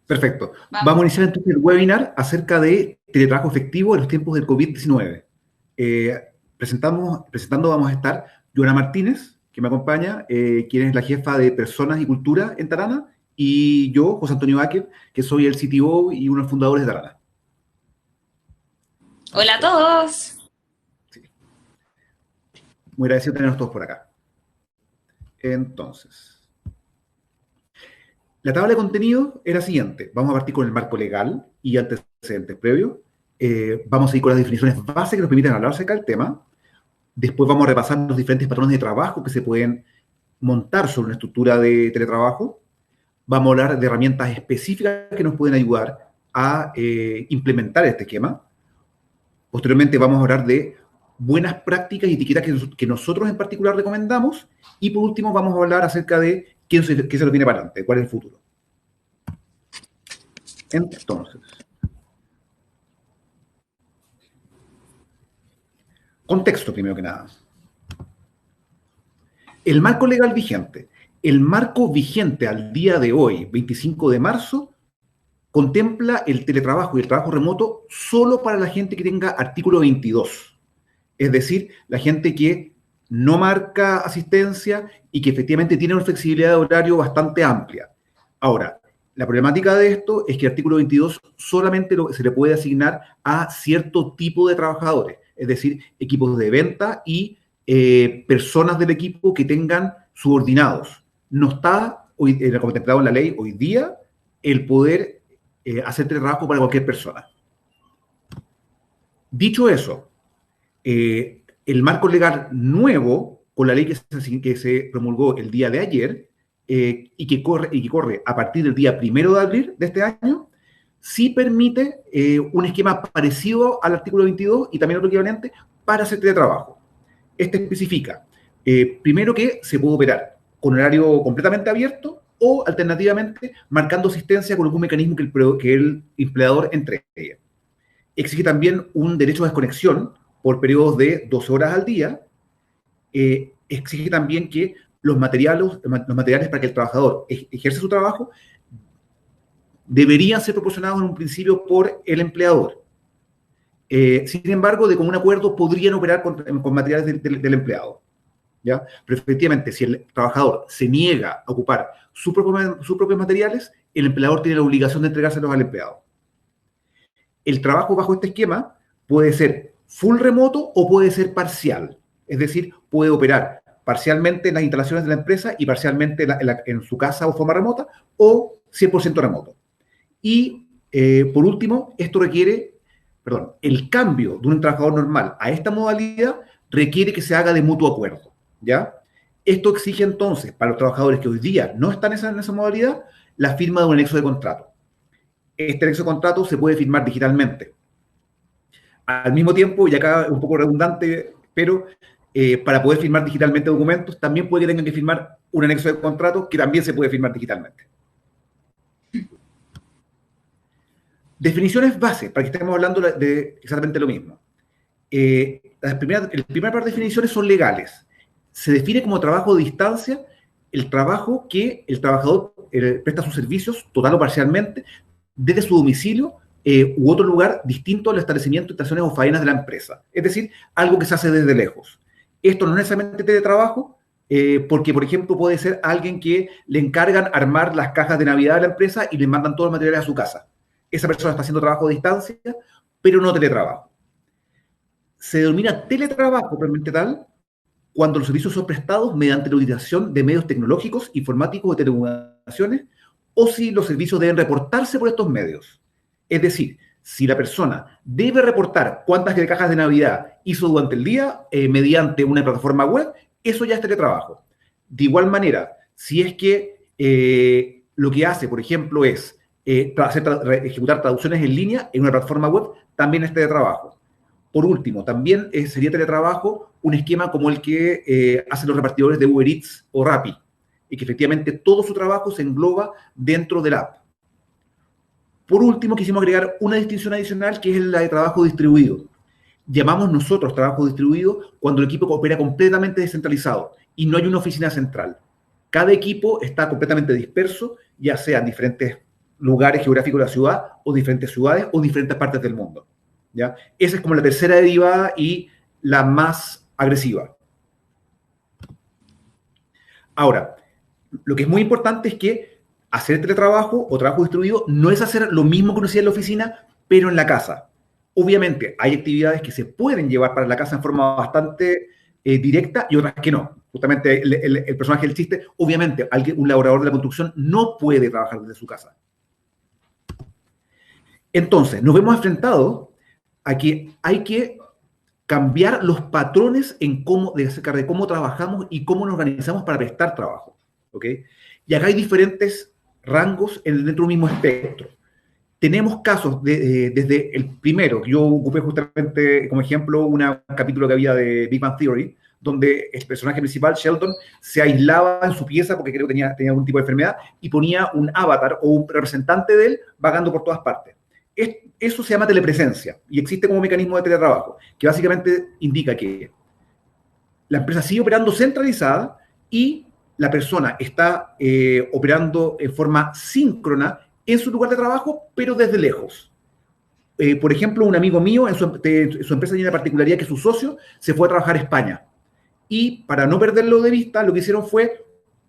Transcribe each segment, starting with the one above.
Perfecto. Vamos. Vamos a iniciar entonces el webinar acerca de teletrabajo efectivo en los tiempos del COVID-19. Presentando vamos a estar Joana Martínez, que me acompaña, quien es la jefa de Personas y Cultura en Tarana, y yo, José Antonio Baquer, que soy el CTO y uno de los fundadores de Tarana. Hola a Listo. todos. Sí. Muy agradecido de tenerlos todos por acá. Entonces, la tabla de contenido es la siguiente. Vamos a partir con el marco legal y antecedentes previos. Vamos a ir con las definiciones básicas que nos permiten hablar acerca del tema. Después vamos a repasar los diferentes patrones de trabajo que se pueden montar sobre una estructura de teletrabajo. Vamos a hablar de herramientas específicas que nos pueden ayudar a implementar este esquema. Posteriormente vamos a hablar de buenas prácticas y etiquetas que nosotros en particular recomendamos. Y por último vamos a hablar acerca de qué se lo tiene para adelante, cuál es el futuro. Entonces, contexto primero que nada. El marco legal vigente. El marco vigente al día de hoy, 25 de marzo, contempla el teletrabajo y el trabajo remoto solo para la gente que tenga artículo 22. Es decir, la gente que no marca asistencia y que efectivamente tiene una flexibilidad de horario bastante amplia. Ahora, la problemática de esto es que el artículo 22 solamente se le puede asignar a cierto tipo de trabajadores, es decir, equipos de venta y personas del equipo que tengan subordinados. No está contemplado en la ley hoy día el poder hacer teletrabajo para cualquier persona. Dicho eso, el marco legal nuevo, con la ley que se promulgó el día de ayer, y que corre a partir del día 1 de abril de este año, sí permite un esquema parecido al artículo 22 y también otro equivalente para hacer teletrabajo. Este especifica, primero, que se puede operar con horario completamente abierto o, alternativamente, marcando asistencia con algún mecanismo que el empleador entregue. Exige también un derecho a desconexión por periodos de 12 horas al día. Exige también que los materiales para que el trabajador ejerza su trabajo deberían ser proporcionados en un principio por el empleador. Sin embargo, de común acuerdo podrían operar con materiales del empleado, ¿ya? Pero efectivamente, si el trabajador se niega a ocupar sus propios materiales, el empleador tiene la obligación de entregárselos al empleado. El trabajo bajo este esquema puede ser full remoto o puede ser parcial. Es decir, puede operar parcialmente en las instalaciones de la empresa y parcialmente en su casa o forma remota, o 100% remoto. Y, por último, el cambio de un trabajador normal a esta modalidad requiere que se haga de mutuo acuerdo, ¿ya? Esto exige entonces, para los trabajadores que hoy día no están en esa modalidad, la firma de un anexo de contrato. Este anexo de contrato se puede firmar digitalmente. Al mismo tiempo, y acá es un poco redundante, pero para poder firmar digitalmente documentos, también puede que tengan que firmar un anexo de contrato que también se puede firmar digitalmente. Definiciones base, para que estemos hablando de exactamente lo mismo. El primer par de definiciones son legales. Se define como trabajo de distancia el trabajo que el trabajador presta sus servicios, total o parcialmente, desde su domicilio u otro lugar distinto al establecimiento, estaciones o faenas de la empresa. Es decir, algo que se hace desde lejos. Esto no es necesariamente teletrabajo, porque, por ejemplo, puede ser alguien que le encargan armar las cajas de Navidad de la empresa y le mandan todos los materiales a su casa. Esa persona está haciendo trabajo de distancia, pero no teletrabajo. Se denomina teletrabajo propiamente tal cuando los servicios son prestados mediante la utilización de medios tecnológicos, informáticos o telecomunicaciones, o si los servicios deben reportarse por estos medios. Es decir, si la persona debe reportar cuántas cajas de Navidad hizo durante el día mediante una plataforma web, eso ya es teletrabajo. De igual manera, si es que lo que hace, por ejemplo, es ejecutar traducciones en línea en una plataforma web, también es teletrabajo. Por último, también sería teletrabajo un esquema como el que hacen los repartidores de Uber Eats o Rappi, y que efectivamente todo su trabajo se engloba dentro de la app. Por último, quisimos agregar una distinción adicional, que es la de trabajo distribuido. Llamamos nosotros trabajo distribuido cuando el equipo opera completamente descentralizado y no hay una oficina central. Cada equipo está completamente disperso, ya sea en diferentes lugares geográficos de la ciudad, o diferentes ciudades, o diferentes partes del mundo. ¿Ya? Esa es como la tercera derivada y la más agresiva. Ahora, lo que es muy importante es que hacer teletrabajo o trabajo distribuido no es hacer lo mismo que uno hacía en la oficina, pero en la casa. Obviamente, hay actividades que se pueden llevar para la casa en forma bastante directa y otras que no. Justamente el personaje del chiste, obviamente, un laborador de la construcción no puede trabajar desde su casa. Entonces, nos vemos enfrentados a que hay que cambiar los patrones acerca de cómo trabajamos y cómo nos organizamos para prestar trabajo. ¿Ok? Y acá hay diferentes rangos dentro de un mismo espectro. Tenemos casos desde el primero, que yo ocupé justamente como ejemplo un capítulo que había de Big Bang Theory, donde el personaje principal, Sheldon, se aislaba en su pieza porque creo que tenía algún tipo de enfermedad y ponía un avatar o un representante de él vagando por todas partes. Eso se llama telepresencia y existe como mecanismo de teletrabajo, que básicamente indica que la empresa sigue operando centralizada y la persona está operando en forma síncrona en su lugar de trabajo, pero desde lejos. Por ejemplo, un amigo mío en su empresa tiene la particularidad que su socio se fue a trabajar a España. Y para no perderlo de vista, lo que hicieron fue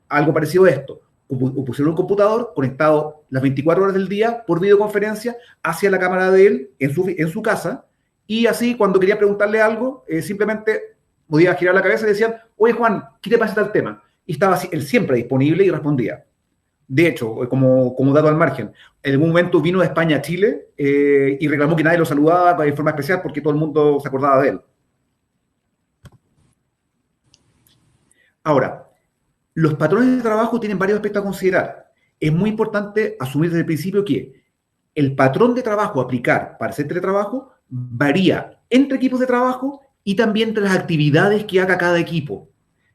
algo parecido a esto. Pusieron un computador conectado las 24 horas del día por videoconferencia hacia la cámara de él en su casa. Y así, cuando quería preguntarle algo, simplemente podía girar la cabeza y le decían, oye Juan, ¿qué te pasa tal tema? Y estaba él siempre disponible y respondía. De hecho, como dato al margen, en algún momento vino de España a Chile y reclamó que nadie lo saludaba de forma especial porque todo el mundo se acordaba de él. Ahora, los patrones de trabajo tienen varios aspectos a considerar. Es muy importante asumir desde el principio que el patrón de trabajo a aplicar para hacer teletrabajo varía entre equipos de trabajo y también entre las actividades que haga cada equipo.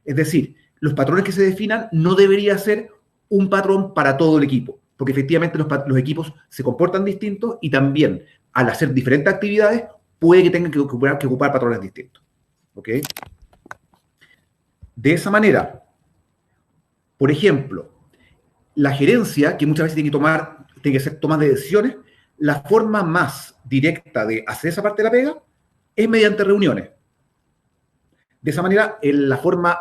Es decir, los patrones que se definan no debería ser un patrón para todo el equipo, porque efectivamente los equipos se comportan distintos y también al hacer diferentes actividades puede que tengan que ocupar patrones distintos. ¿Ok? De esa manera, por ejemplo, la gerencia, que muchas veces tiene que hacer tomas de decisiones, la forma más directa de hacer esa parte de la pega es mediante reuniones. De esa manera, la forma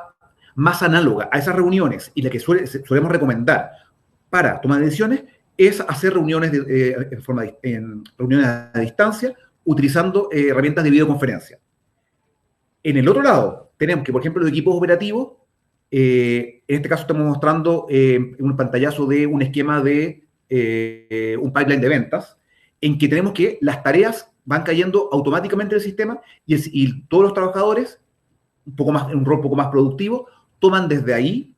más análoga a esas reuniones y la que solemos recomendar para tomar decisiones es hacer reuniones, reuniones a distancia utilizando herramientas de videoconferencia. En el otro lado, tenemos que, por ejemplo, los equipos operativos, en este caso estamos mostrando un pantallazo de un esquema de un pipeline de ventas, en que tenemos que las tareas van cayendo automáticamente del sistema y todos los trabajadores, en un rol un poco más productivo, toman desde ahí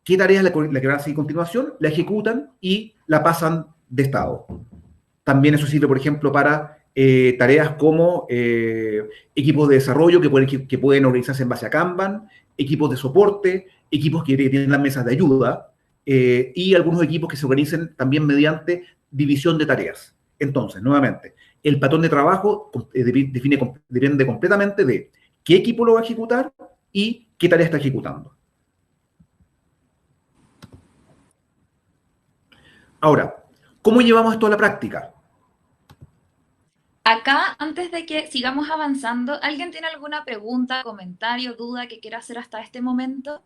qué tarea es la que van a seguir a continuación, la ejecutan y la pasan de estado. También eso sirve, por ejemplo, para tareas como equipos de desarrollo que pueden organizarse en base a Kanban, equipos de soporte, equipos que tienen las mesas de ayuda y algunos equipos que se organicen también mediante división de tareas. Entonces, nuevamente, el patrón de trabajo depende completamente de qué equipo lo va a ejecutar y qué tarea está ejecutando. Ahora, ¿cómo llevamos esto a la práctica? Acá, antes de que sigamos avanzando, ¿alguien tiene alguna pregunta, comentario, duda que quiera hacer hasta este momento?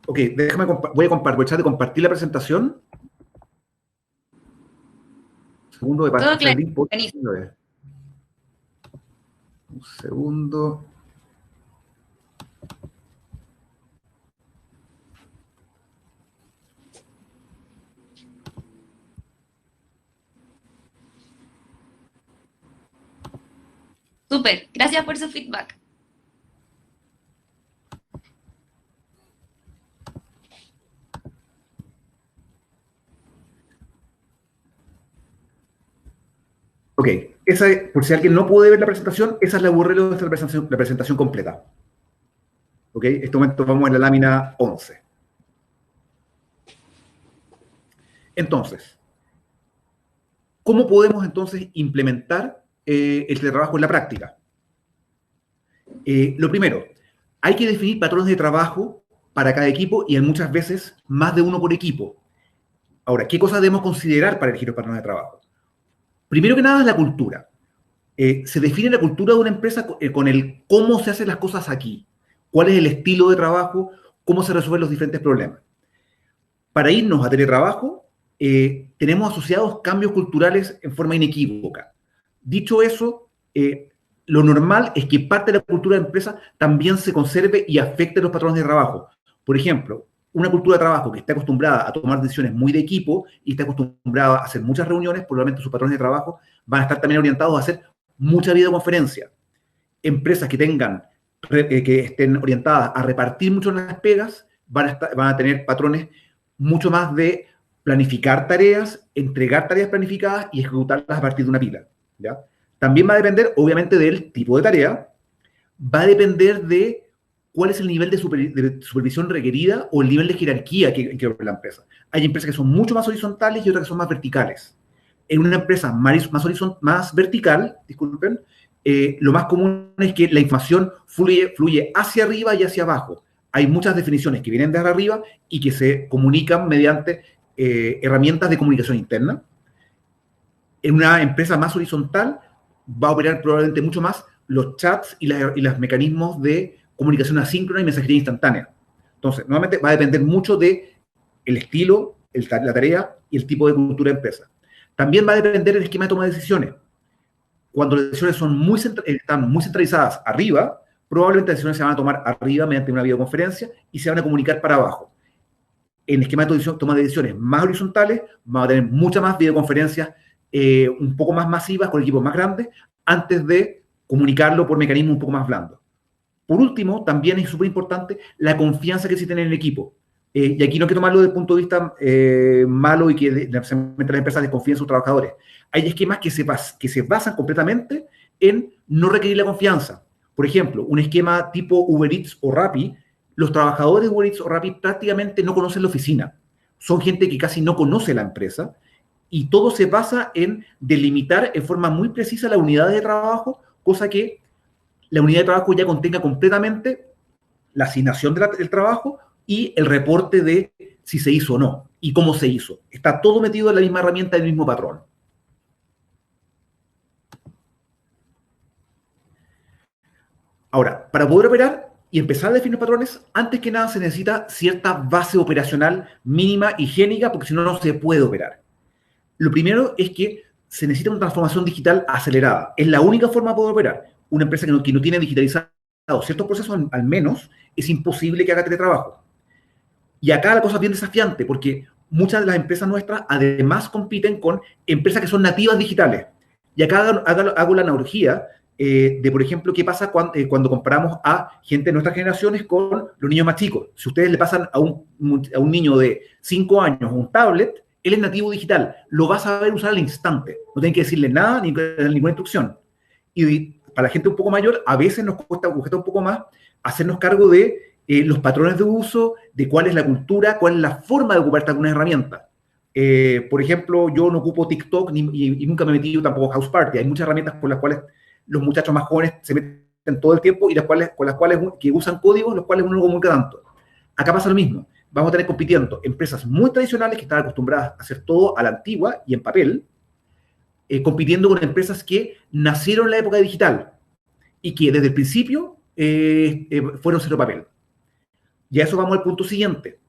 Ok, voy a aprovechar de compartir la presentación. Segundo de Todo pasar el claro. link. Buenísimo. Un segundo. Súper. Gracias por su feedback. Ok, por si alguien no puede ver la presentación, esa es la URL de la presentación completa. Ok, en este momento vamos en la lámina 11. Entonces, ¿cómo podemos entonces implementar el teletrabajo en la práctica. Lo primero, hay que definir patrones de trabajo para cada equipo y muchas veces más de uno por equipo. Ahora, ¿qué cosas debemos considerar para elegir los patrones de trabajo? Primero que nada es la cultura. Se define la cultura de una empresa con el cómo se hacen las cosas aquí, cuál es el estilo de trabajo, cómo se resuelven los diferentes problemas. Para irnos a teletrabajo, tenemos asociados cambios culturales en forma inequívoca. Dicho eso, lo normal es que parte de la cultura de la empresa también se conserve y afecte los patrones de trabajo. Por ejemplo, una cultura de trabajo que está acostumbrada a tomar decisiones muy de equipo y está acostumbrada a hacer muchas reuniones, probablemente sus patrones de trabajo van a estar también orientados a hacer mucha videoconferencia. Empresas que estén orientadas a repartir mucho las pegas van a tener patrones mucho más de planificar tareas, entregar tareas planificadas y ejecutarlas a partir de una pila, ¿ya? También va a depender, obviamente, del tipo de tarea, va a depender de cuál es el nivel de supervisión requerida o el nivel de jerarquía que ofrece la empresa. Hay empresas que son mucho más horizontales y otras que son más verticales. En una empresa más vertical, disculpen, lo más común es que la información fluye hacia arriba y hacia abajo. Hay muchas definiciones que vienen desde arriba y que se comunican mediante herramientas de comunicación interna. En una empresa más horizontal va a operar probablemente mucho más los chats y los mecanismos de comunicación asíncrona y mensajería instantánea. Entonces, nuevamente va a depender mucho del estilo, la tarea y el tipo de cultura de empresa. También va a depender del esquema de toma de decisiones. Cuando las decisiones están muy centralizadas arriba, probablemente las decisiones se van a tomar arriba mediante una videoconferencia y se van a comunicar para abajo. En esquema de toma de decisiones más horizontales, vamos a tener muchas más videoconferencias un poco más masivas con equipos más grandes antes de comunicarlo por mecanismos un poco más blandos. Por último, también es súper importante la confianza que existe en el equipo. Y aquí no hay que tomarlo desde el punto de vista malo y que las empresas desconfíen en sus trabajadores. Hay esquemas que se basan completamente en no requerir la confianza. Por ejemplo, un esquema tipo Uber Eats o Rappi, los trabajadores de Uber Eats o Rappi prácticamente no conocen la oficina. Son gente que casi no conoce la empresa y todo se basa en delimitar en forma muy precisa la unidad de trabajo, cosa que la unidad de trabajo ya contenga completamente la asignación del trabajo y el reporte de si se hizo o no y cómo se hizo. Está todo metido en la misma herramienta, del mismo patrón. Ahora, para poder operar y empezar a definir patrones, antes que nada se necesita cierta base operacional mínima, higiénica, porque si no, no se puede operar. Lo primero es que se necesita una transformación digital acelerada. Es la única forma de poder operar. Una empresa que no tiene digitalizado ciertos procesos, al menos, es imposible que haga teletrabajo. Y acá la cosa es bien desafiante, porque muchas de las empresas nuestras además compiten con empresas que son nativas digitales. Y acá hago la analogía de, por ejemplo, qué pasa cuando comparamos a gente de nuestras generaciones con los niños más chicos. Si ustedes le pasan a un niño de 5 años un tablet, él es nativo digital, lo va a saber usar al instante, no tienen que decirle nada, ni ninguna instrucción. Y para la gente un poco mayor, a veces nos cuesta un poco más hacernos cargo de los patrones de uso, de cuál es la cultura, cuál es la forma de ocupar algunas herramientas. Por ejemplo, yo no ocupo TikTok y nunca me he metido tampoco a House Party. Hay muchas herramientas con las cuales los muchachos más jóvenes se meten todo el tiempo y con las cuales que usan códigos, los cuales uno no comunica tanto. Acá pasa lo mismo. Vamos a tener compitiendo empresas muy tradicionales que están acostumbradas a hacer todo a la antigua y en papel, compitiendo con empresas que nacieron en la época digital y que desde el principio fueron cero papel. Y a eso vamos al punto siguiente.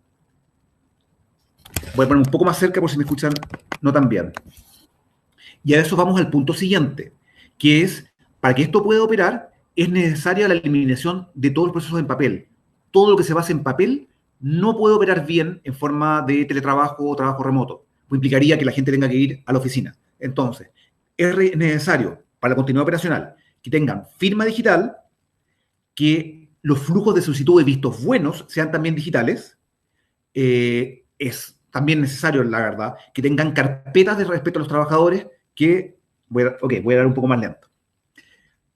Voy a poner un poco más cerca por si me escuchan no tan bien. Y a eso vamos al punto siguiente, que es, para que esto pueda operar, es necesaria la eliminación de todos los procesos en papel. Todo lo que se base en papel no puede operar bien en forma de teletrabajo o trabajo remoto, pues implicaría que la gente tenga que ir a la oficina. Entonces, es necesario para la continuidad operacional que tengan firma digital, que los flujos de solicitud de vistos buenos sean también digitales. Es también necesario, la verdad, que tengan carpetas de respeto a los trabajadores que... voy a dar un poco más lento.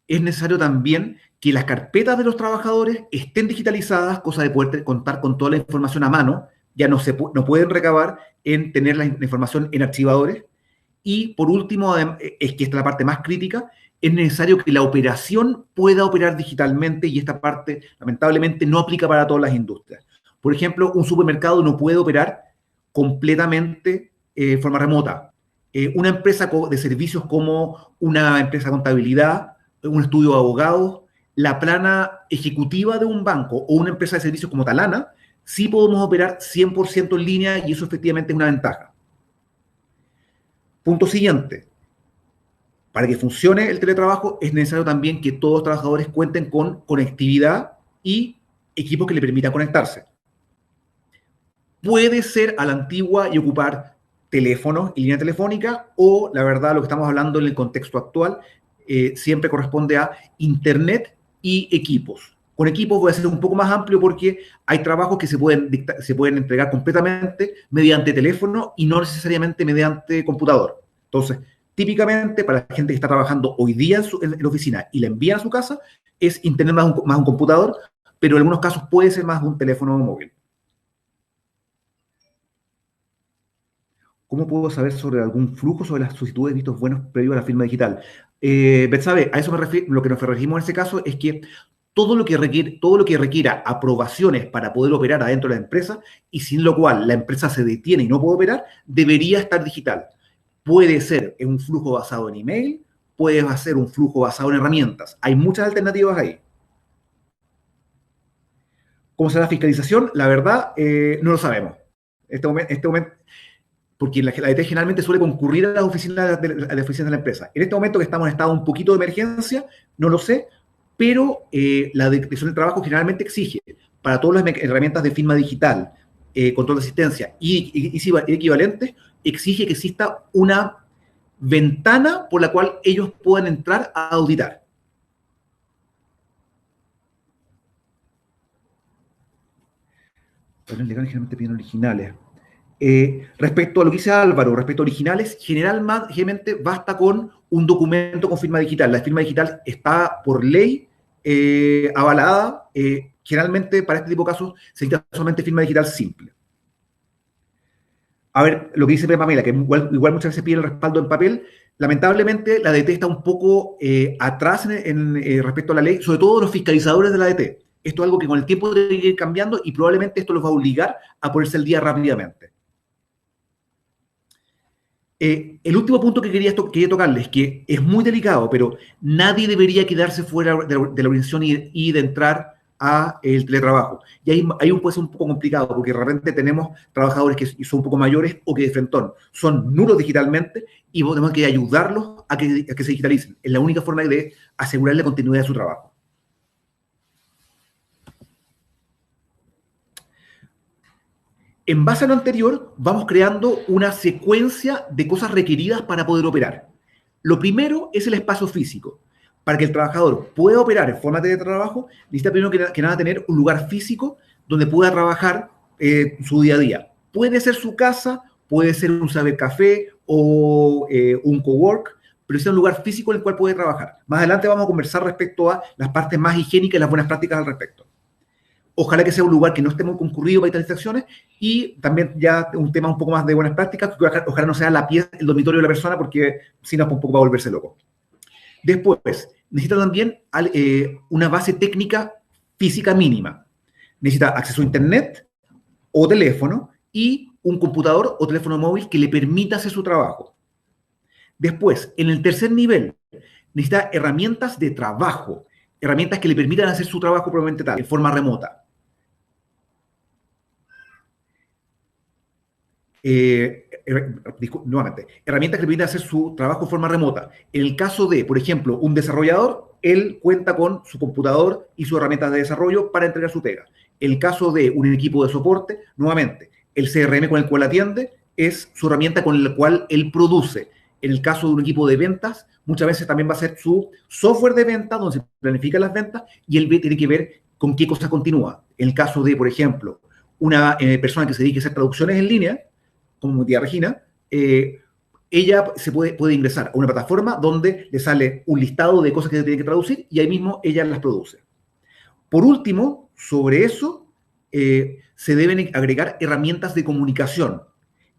Es necesario también que las carpetas de los trabajadores estén digitalizadas, cosa de poder contar con toda la información a mano. Ya no pueden recabar en tener la información en archivadores. Y por último, es que esta es la parte más crítica, es necesario que la operación pueda operar digitalmente y esta parte, lamentablemente, no aplica para todas las industrias. Por ejemplo, un supermercado no puede operar completamente de forma remota. Una empresa de servicios como una empresa de contabilidad, un estudio de abogados, la plana ejecutiva de un banco o una empresa de servicios como Talana, sí podemos operar 100% en línea y eso efectivamente es una ventaja. Punto siguiente. Para que funcione el teletrabajo es necesario también que todos los trabajadores cuenten con conectividad y equipos que le permitan conectarse. Puede ser a la antigua y ocupar teléfonos y línea telefónica o, la verdad, lo que estamos hablando en el contexto actual siempre corresponde a internet y equipos. Con equipos voy a ser un poco más amplio porque hay trabajos que se pueden entregar completamente mediante teléfono y no necesariamente mediante computador. Entonces, típicamente para la gente que está trabajando hoy día en la oficina y la envían a su casa, es internet más un computador, pero en algunos casos puede ser más un teléfono móvil. ¿Cómo puedo saber sobre algún flujo sobre las solicitudes de vistos buenos previo a la firma digital? Betsabe, a eso me refiero, lo que nos referimos en este caso es que todo lo que requiera aprobaciones para poder operar adentro de la empresa y sin lo cual la empresa se detiene y no puede operar, debería estar digital. Puede ser un flujo basado en email, puede ser un flujo basado en herramientas. Hay muchas alternativas ahí. ¿Cómo será la fiscalización? La verdad, no lo sabemos. Este momento porque la DT generalmente suele concurrir a las oficinas de la empresa. En este momento que estamos en estado un poquito de emergencia, no lo sé, pero la Dirección del Trabajo generalmente exige para todas las herramientas de firma digital, control de asistencia y equivalentes, exige que exista una ventana por la cual ellos puedan entrar a auditar. Los legales generalmente piden originales. Respecto a lo que dice Álvaro, respecto a originales, generalmente basta con un documento con firma digital. La firma digital está por ley avalada. Generalmente para este tipo de casos se necesita solamente firma digital simple. A ver, lo que dice Pamela, que igual muchas veces pide el respaldo en papel. Lamentablemente la DT está un poco atrás respecto a la ley, sobre todo los fiscalizadores de la DT. Esto es algo que con el tiempo debe ir cambiando y probablemente esto los va a obligar a ponerse al día rápidamente. El último punto que quería tocarles, que es muy delicado, pero nadie debería quedarse fuera de la organización y de entrar a el teletrabajo. Y ahí puede ser un poco complicado, porque de repente tenemos trabajadores que son un poco mayores o que de frentón son nulos digitalmente y tenemos que ayudarlos a que se digitalicen. Es la única forma de asegurar la continuidad de su trabajo. En base a lo anterior, vamos creando una secuencia de cosas requeridas para poder operar. Lo primero es el espacio físico. Para que el trabajador pueda operar en forma de trabajo, necesita primero que nada tener un lugar físico donde pueda trabajar su día a día. Puede ser su casa, puede ser un saber-café o un cowork, pero es un lugar físico en el cual puede trabajar. Más adelante vamos a conversar respecto a las partes más higiénicas y las buenas prácticas al respecto. Ojalá que sea un lugar que no esté muy concurrido para instalaciones y también ya un tema un poco más de buenas prácticas, que ojalá no sea el dormitorio de la persona porque si no, un poco va a volverse loco. Después, necesita también una base técnica física mínima. Necesita acceso a internet o teléfono y un computador o teléfono móvil que le permita hacer su trabajo. Después, en el tercer nivel, necesita herramientas de trabajo, herramientas que le permitan hacer su trabajo probablemente tal, en forma remota. Nuevamente, herramientas que le permitan hacer su trabajo de forma remota. En el caso de, por ejemplo, un desarrollador, él cuenta con su computador y sus herramientas de desarrollo para entregar su pega. En el caso de un equipo de soporte, nuevamente, el CRM con el cual atiende es su herramienta con la cual él produce. En el caso de un equipo de ventas, muchas veces también va a ser su software de venta, donde se planifican las ventas, y él tiene que ver con qué cosa continúa. En el caso de, por ejemplo, una persona que se dedique a hacer traducciones en línea, como tía Regina, ella se puede ingresar a una plataforma donde le sale un listado de cosas que se tiene que traducir y ahí mismo ella las produce. Por último, sobre eso, se deben agregar herramientas de comunicación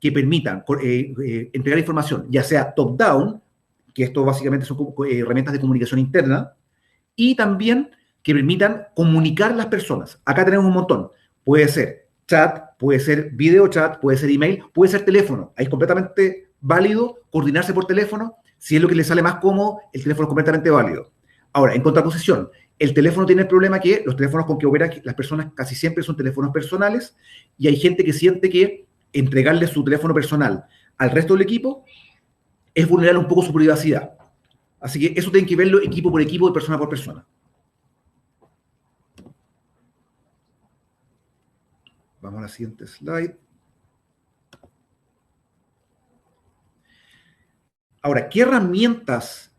que permitan entregar información, ya sea top-down, que esto básicamente son herramientas de comunicación interna, y también que permitan comunicar las personas. Acá tenemos un montón. Puede ser chat, puede ser video chat, puede ser email, puede ser teléfono. Ahí es completamente válido coordinarse por teléfono. Si es lo que les sale más cómodo, el teléfono es completamente válido. Ahora, en contraposición, el teléfono tiene el problema que los teléfonos con que operan las personas casi siempre son teléfonos personales, y hay gente que siente que entregarle su teléfono personal al resto del equipo es vulnerar un poco su privacidad. Así que eso tienen que verlo equipo por equipo y persona por persona. Vamos a la siguiente slide. Ahora, ¿qué herramientas?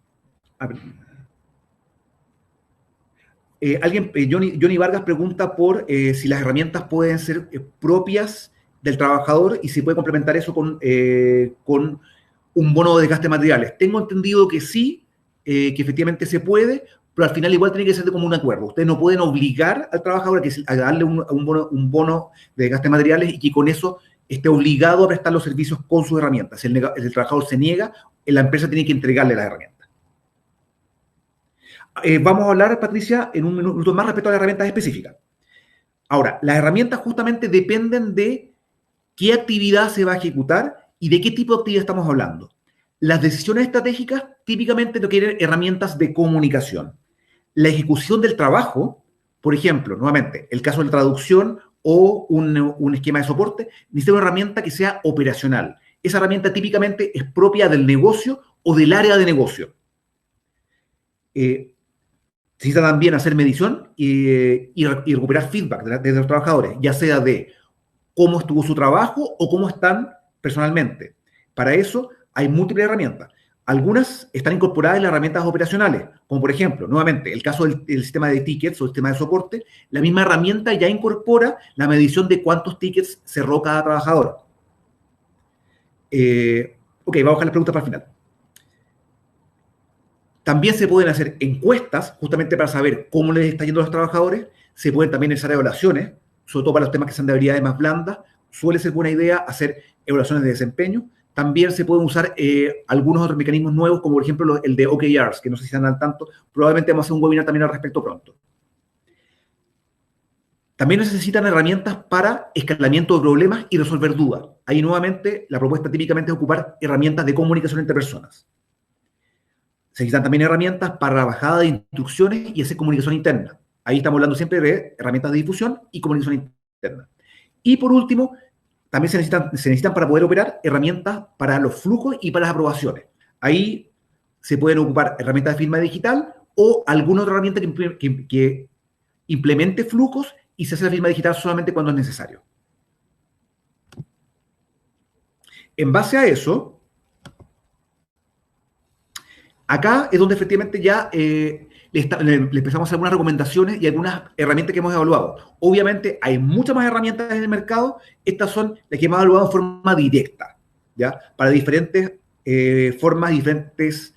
Johnny Vargas pregunta por si las herramientas pueden ser propias del trabajador y si puede complementar eso con un bono de desgaste de materiales. Tengo entendido que sí, que efectivamente se puede, pero al final igual tiene que ser como un acuerdo. Ustedes no pueden obligar al trabajador a darle un bono de desgaste de materiales y que con eso esté obligado a prestar los servicios con sus herramientas. Si el trabajador se niega, la empresa tiene que entregarle las herramientas. Vamos a hablar, Patricia, en un minuto más respecto a las herramientas específicas. Ahora, las herramientas justamente dependen de qué actividad se va a ejecutar y de qué tipo de actividad estamos hablando. Las decisiones estratégicas típicamente requieren herramientas de comunicación. La ejecución del trabajo, por ejemplo, nuevamente, el caso de la traducción o un esquema de soporte, necesita una herramienta que sea operacional. Esa herramienta típicamente es propia del negocio o del área de negocio. Necesita también hacer medición y recuperar feedback de los trabajadores, ya sea de cómo estuvo su trabajo o cómo están personalmente. Para eso hay múltiples herramientas. Algunas están incorporadas en las herramientas operacionales, como por ejemplo, nuevamente, el caso del sistema de tickets o el sistema de soporte, la misma herramienta ya incorpora la medición de cuántos tickets cerró cada trabajador. Ok, vamos a dejar las preguntas para el final. También se pueden hacer encuestas, justamente para saber cómo les está yendo a los trabajadores. Se pueden también hacer evaluaciones, sobre todo para los temas que sean de habilidades más blandas. Suele ser buena idea hacer evaluaciones de desempeño. También se pueden usar algunos otros mecanismos nuevos, como por ejemplo el de OKRs, que no sé si están al tanto. Probablemente vamos a hacer un webinar también al respecto pronto. También necesitan herramientas para escalamiento de problemas y resolver dudas. Ahí nuevamente la propuesta típicamente es ocupar herramientas de comunicación entre personas. Se necesitan también herramientas para la bajada de instrucciones y hacer comunicación interna. Ahí estamos hablando siempre de herramientas de difusión y comunicación interna. Y por último, también se necesitan para poder operar herramientas para los flujos y para las aprobaciones. Ahí se pueden ocupar herramientas de firma digital o alguna otra herramienta que implemente flujos y se hace la firma digital solamente cuando es necesario. En base a eso, acá es donde efectivamente ya le empezamos a hacer algunas recomendaciones y algunas herramientas que hemos evaluado. Obviamente hay muchas más herramientas en el mercado. Estas son las que hemos evaluado de forma directa, ¿ya? Para diferentes formas, diferentes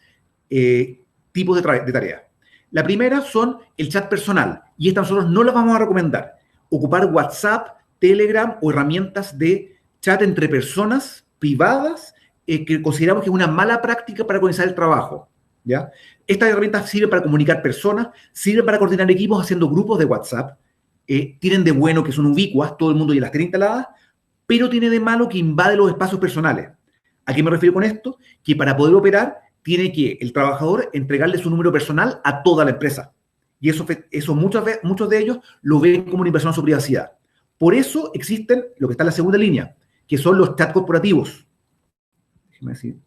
tipos de tareas. La primera son el chat personal. Y estas nosotros no las vamos a recomendar. Ocupar WhatsApp, Telegram o herramientas de chat entre personas privadas que consideramos que es una mala práctica para organizar el trabajo. ¿Ya? Estas herramientas sirven para comunicar personas, sirven para coordinar equipos haciendo grupos de WhatsApp, tienen de bueno que son ubicuas, todo el mundo ya las tiene instaladas, pero tiene de malo que invade los espacios personales. ¿A qué me refiero con esto? Que para poder operar, tiene que el trabajador entregarle su número personal a toda la empresa. Y eso muchos de ellos lo ven como una invasión a su privacidad. Por eso existen lo que está en la segunda línea, que son los chats corporativos. Déjeme decir.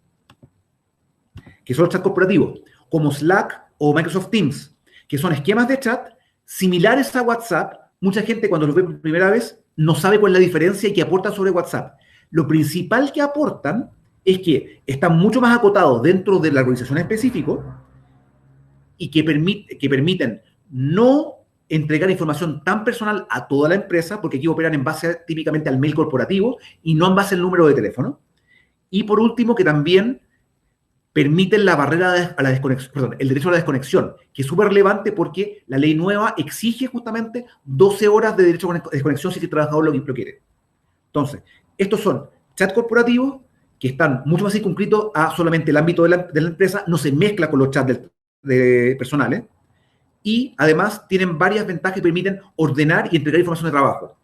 Que son los chats corporativos, como Slack o Microsoft Teams, que son esquemas de chat similares a WhatsApp. Mucha gente cuando los ve por primera vez no sabe cuál es la diferencia y qué aportan sobre WhatsApp. Lo principal que aportan es que están mucho más acotados dentro de la organización específica y que permiten no entregar información tan personal a toda la empresa, porque aquí operan en base típicamente al mail corporativo y no en base al número de teléfono. Y por último, que también permiten la barrera a la desconexión, el derecho a la desconexión, que es súper relevante porque la ley nueva exige justamente 12 horas de derecho a desconexión si el trabajador lo quiere. Entonces, estos son chats corporativos que están mucho más circunscritos a solamente el ámbito de la empresa, no se mezcla con los chats de personales, y además tienen varias ventajas que permiten ordenar y entregar información de trabajo.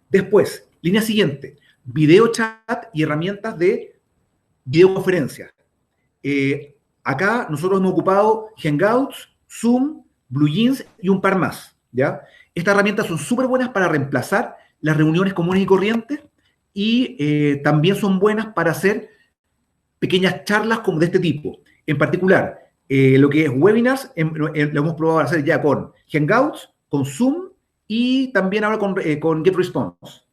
Después, línea siguiente, video chat y herramientas de videoconferencia. Acá nosotros hemos ocupado Hangouts, Zoom, BlueJeans y un par más, ¿ya? Estas herramientas son súper buenas para reemplazar las reuniones comunes y corrientes y también son buenas para hacer pequeñas charlas como de este tipo. En particular, lo que es webinars, lo hemos probado a hacer ya con Hangouts, con Zoom y también ahora con GetResponse,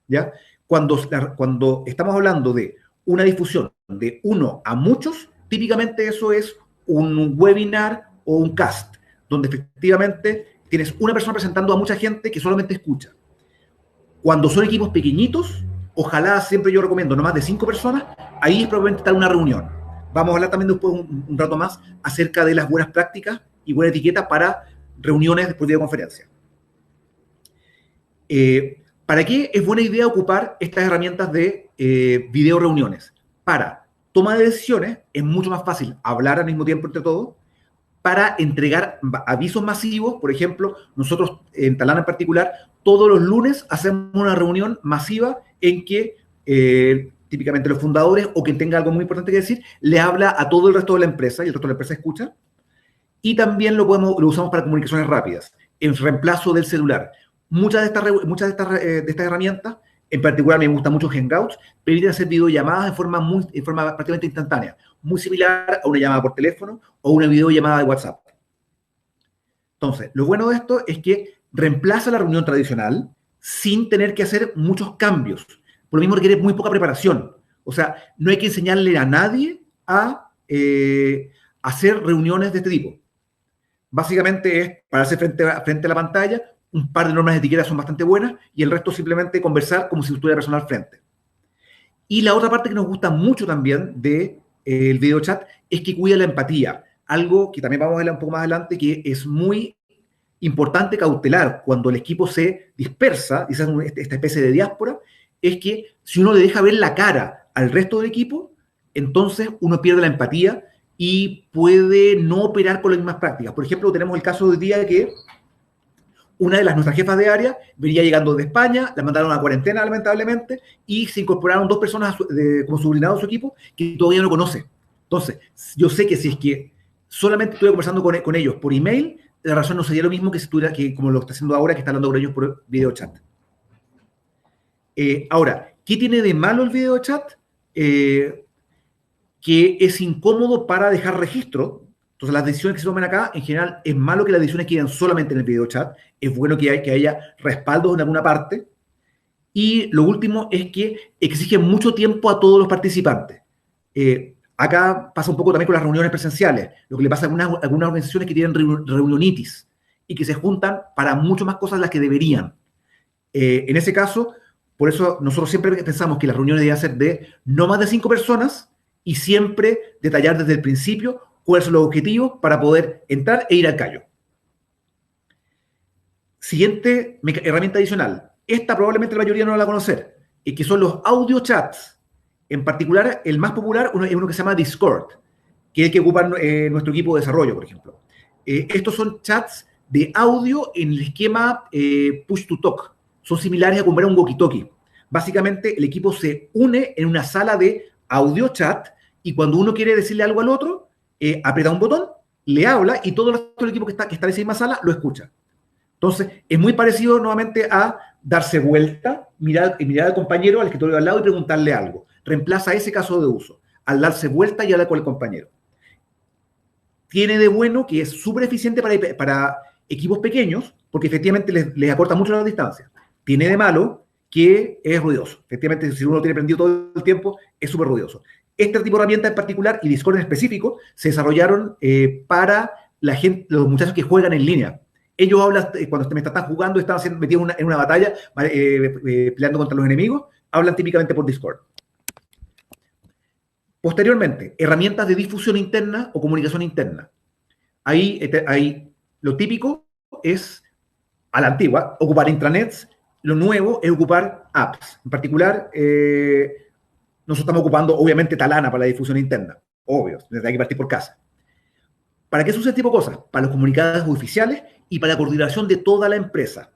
¿ya? Cuando estamos hablando de una difusión de uno a muchos, típicamente eso es un webinar o un cast, donde efectivamente tienes una persona presentando a mucha gente que solamente escucha. Cuando son equipos pequeñitos, ojalá siempre yo recomiendo no más de 5 personas, ahí es probablemente estar una reunión. Vamos a hablar también después un rato más acerca de las buenas prácticas y buena etiqueta para reuniones por videoconferencia. ¿Para qué es buena idea ocupar estas herramientas de video reuniones? Para toma de decisiones, es mucho más fácil hablar al mismo tiempo entre todos. Para entregar avisos masivos, por ejemplo, nosotros en Talana en particular, todos los lunes hacemos una reunión masiva en que típicamente los fundadores o quien tenga algo muy importante que decir, le habla a todo el resto de la empresa y el resto de la empresa escucha. Y también lo usamos para comunicaciones rápidas, en reemplazo del celular. Muchas de estas herramientas, en particular me gusta mucho Hangouts, permiten hacer videollamadas en forma prácticamente instantánea, muy similar a una llamada por teléfono o una videollamada de WhatsApp. Entonces, lo bueno de esto es que reemplaza la reunión tradicional sin tener que hacer muchos cambios. Por lo mismo requiere muy poca preparación. O sea, no hay que enseñarle a nadie a hacer reuniones de este tipo. Básicamente es pararse frente a la pantalla, un par de normas de etiqueta son bastante buenas y el resto simplemente conversar como si estuviera persona al frente. Y la otra parte que nos gusta mucho también del video chat es que cuida la empatía. Algo que también vamos a ver un poco más adelante, que es muy importante cautelar cuando el equipo se dispersa, y esa es esta especie de diáspora, es que si uno le deja ver la cara al resto del equipo, entonces uno pierde la empatía y puede no operar con las mismas prácticas. Por ejemplo, tenemos el caso de hoy día que una de nuestras jefas de área venía llegando de España, la mandaron a cuarentena lamentablemente, y se incorporaron 2 personas como subordinados a su equipo que todavía no conoce. Entonces, yo sé que si es que solamente estuve conversando con ellos por email, la razón no sería lo mismo que si estuviera, que como lo está haciendo ahora, que está hablando con ellos por video chat. Ahora, ¿qué tiene de malo el video chat? Que es incómodo para dejar registro. Entonces, las decisiones que se toman acá, en general, es malo que las decisiones queden solamente en el video chat. Es bueno que haya respaldos en alguna parte. Y lo último es que exige mucho tiempo a todos los participantes. Acá pasa un poco también con las reuniones presenciales. Lo que le pasa a algunas organizaciones que tienen reunionitis y que se juntan para mucho más cosas de las que deberían. En ese caso, por eso nosotros siempre pensamos que las reuniones deben ser de no más de 5 personas y siempre detallar desde el principio cuáles son los objetivos para poder entrar e ir al callo. Siguiente herramienta adicional. Esta probablemente la mayoría no la va a conocer, que son los audio chats. En particular, el más popular es uno que se llama Discord, que es el que ocupa nuestro equipo de desarrollo, por ejemplo. Estos son chats de audio en el esquema push to talk. Son similares a comprar un walkie-talkie. Básicamente, el equipo se une en una sala de audio chat y cuando uno quiere decirle algo al otro, aprieta un botón, le habla y todo el resto del equipo que está en esa misma sala lo escucha. Entonces, es muy parecido nuevamente a darse vuelta, mirar al compañero, al escritorio al lado y preguntarle algo. Reemplaza ese caso de uso, al darse vuelta y hablar con el compañero. Tiene de bueno que es súper eficiente para equipos pequeños, porque efectivamente les acorta mucho la distancia. Tiene de malo que es ruidoso. Efectivamente, si uno lo tiene prendido todo el tiempo, es súper ruidoso. Este tipo de herramientas en particular y Discord en específico se desarrollaron para los muchachos que juegan en línea. Ellos hablan, cuando están jugando, están metidos en una batalla, peleando contra los enemigos, hablan típicamente por Discord. Posteriormente, herramientas de difusión interna o comunicación interna. Ahí lo típico es, a la antigua, ocupar intranets. Lo nuevo es ocupar apps. En particular, Nosotros estamos ocupando, obviamente, Talana para la difusión interna. Obvio, hay que partir por casa. ¿Para qué se usa este tipo de cosas? Para los comunicados oficiales y para la coordinación de toda la empresa.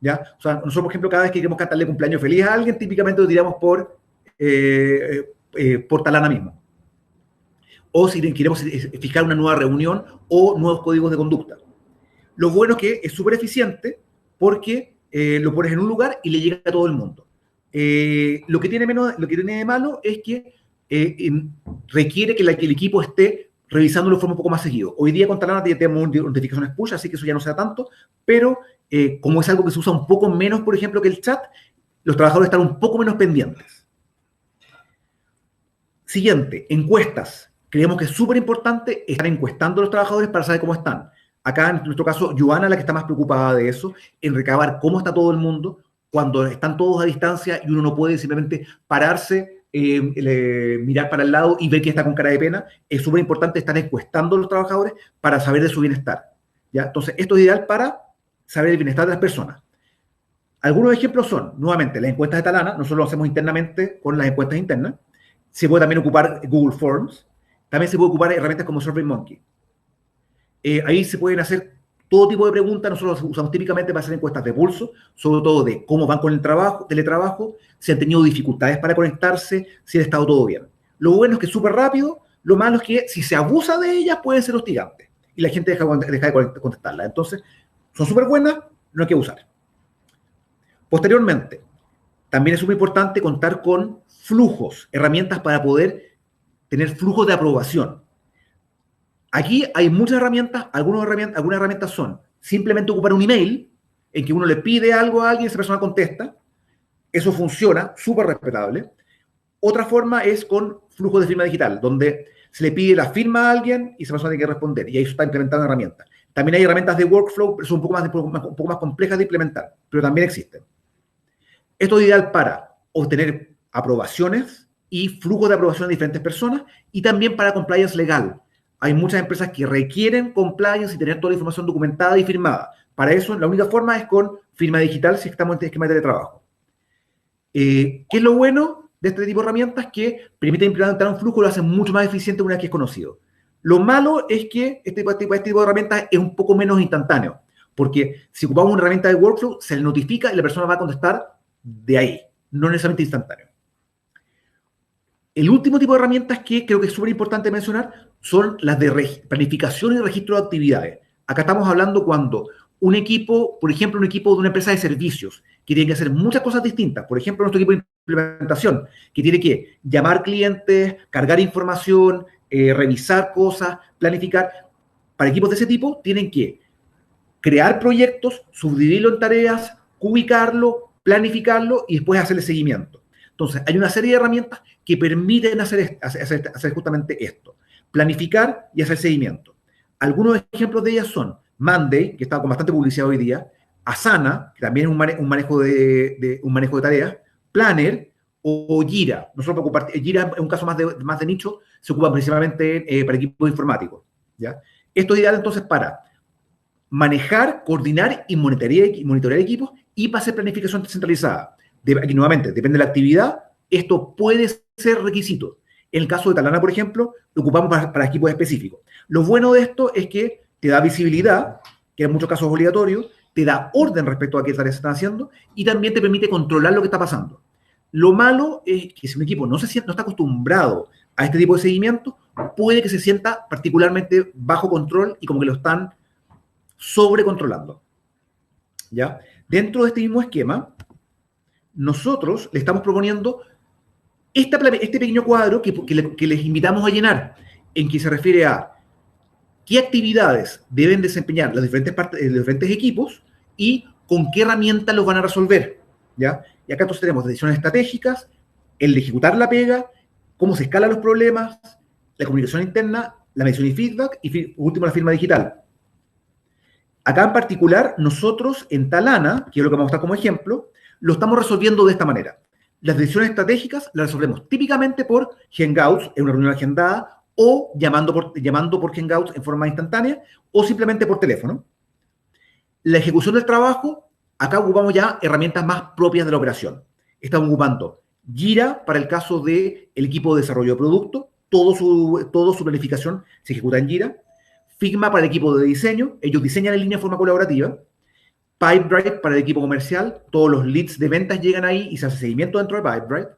¿Ya? O sea, nosotros, por ejemplo, cada vez que queremos cantarle cumpleaños feliz a alguien, típicamente lo tiramos por Talana mismo. O si queremos fijar una nueva reunión o nuevos códigos de conducta. Lo bueno es que es súper eficiente porque lo pones en un lugar y le llega a todo el mundo. Lo que tiene de malo es que requiere que el equipo esté revisándolo de forma un poco más seguido. Hoy día con Talana ya tenemos notificaciones push, así que eso ya no se da tanto, pero como es algo que se usa un poco menos, por ejemplo, que el chat, los trabajadores están un poco menos pendientes. Siguiente, encuestas. Creemos que es súper importante estar encuestando a los trabajadores para saber cómo están. Acá, en nuestro caso, Joana es la que está más preocupada de eso, en recabar cómo está todo el mundo, cuando están todos a distancia y uno no puede simplemente pararse, mirar para el lado y ver que está con cara de pena. Es súper importante estar encuestando a los trabajadores para saber de su bienestar. ¿Ya? Entonces, esto es ideal para saber el bienestar de las personas. Algunos ejemplos son, nuevamente, las encuestas de Talana. Nosotros lo hacemos internamente con las encuestas internas. Se puede también ocupar Google Forms. También se puede ocupar herramientas como SurveyMonkey. Ahí se pueden hacer todo tipo de preguntas. Nosotros usamos típicamente para hacer encuestas de pulso, sobre todo de cómo van con el trabajo, teletrabajo, si han tenido dificultades para conectarse, si ha estado todo bien. Lo bueno es que es súper rápido, lo malo es que si se abusa de ellas pueden ser hostigantes y la gente deja de contestarlas. Entonces, son súper buenas, no hay que usar. Posteriormente, también es súper importante contar con flujos, herramientas para poder tener flujos de aprobación. Aquí hay muchas herramientas, algunas herramientas son simplemente ocupar un email en que uno le pide algo a alguien y esa persona contesta. Eso funciona, súper respetable. Otra forma es con flujos de firma digital, donde se le pide la firma a alguien y esa persona tiene que responder. Y ahí se está implementando herramientas. También hay herramientas de workflow, pero son un poco más complejas de implementar, pero también existen. Esto es ideal para obtener aprobaciones y flujos de aprobación de diferentes personas y también para compliance legal. Hay muchas empresas que requieren compliance y tener toda la información documentada y firmada. Para eso, la única forma es con firma digital si estamos en esquema de teletrabajo. ¿Qué es lo bueno de este tipo de herramientas? Que permite implementar un flujo y lo hace mucho más eficiente una vez que es conocido. Lo malo es que este tipo de herramientas es un poco menos instantáneo, porque si ocupamos una herramienta de workflow, se le notifica y la persona va a contestar de ahí, no necesariamente instantáneo. El último tipo de herramientas que creo que es súper importante mencionar son las de planificación y registro de actividades. Acá estamos hablando cuando un equipo, por ejemplo, un equipo de una empresa de servicios, que tiene que hacer muchas cosas distintas. Por ejemplo, nuestro equipo de implementación, que tiene que llamar clientes, cargar información, revisar cosas, planificar. Para equipos de ese tipo, tienen que crear proyectos, subdividirlo en tareas, ubicarlo, planificarlo y después hacerle seguimiento. Entonces, hay una serie de herramientas que permiten hacer justamente esto. Planificar y hacer seguimiento. Algunos ejemplos de ellas son Monday, que está con bastante publicidad hoy día, Asana, que también es un manejo de tareas, Planner o Jira. Nosotros Jira es un caso más de nicho, se ocupa principalmente para equipos informáticos. ¿Ya? Esto es ideal entonces para manejar, coordinar y monitorear equipos y para hacer planificación centralizada. Aquí nuevamente, depende de la actividad, esto puede ser requisito. En el caso de Talana, por ejemplo, lo ocupamos para equipos específicos. Lo bueno de esto es que te da visibilidad, que en muchos casos es obligatorio, te da orden respecto a qué tareas se están haciendo y también te permite controlar lo que está pasando. Lo malo es que si un equipo no está acostumbrado a este tipo de seguimiento, puede que se sienta particularmente bajo control y como que lo están sobrecontrolando. ¿Ya? Dentro de este mismo esquema, nosotros le estamos proponiendo este pequeño cuadro que les invitamos a llenar, en que se refiere a qué actividades deben desempeñar los diferentes equipos y con qué herramientas los van a resolver. ¿Ya? Y acá entonces tenemos decisiones estratégicas, el de ejecutar la pega, cómo se escalan los problemas, la comunicación interna, la medición y feedback y, por último, la firma digital. Acá en particular, nosotros en Talana, que es lo que vamos a mostrar como ejemplo, lo estamos resolviendo de esta manera. Las decisiones estratégicas las resolvemos típicamente por Hangouts, en una reunión agendada, o llamando por Hangouts en forma instantánea, o simplemente por teléfono. La ejecución del trabajo, acá ocupamos ya herramientas más propias de la operación. Estamos ocupando Jira para el caso del equipo de desarrollo de producto, todo su planificación se ejecuta en Jira. Figma para el equipo de diseño, ellos diseñan en línea de forma colaborativa. Pipedrive para el equipo comercial, todos los leads de ventas llegan ahí y se hace seguimiento dentro de Pipedrive.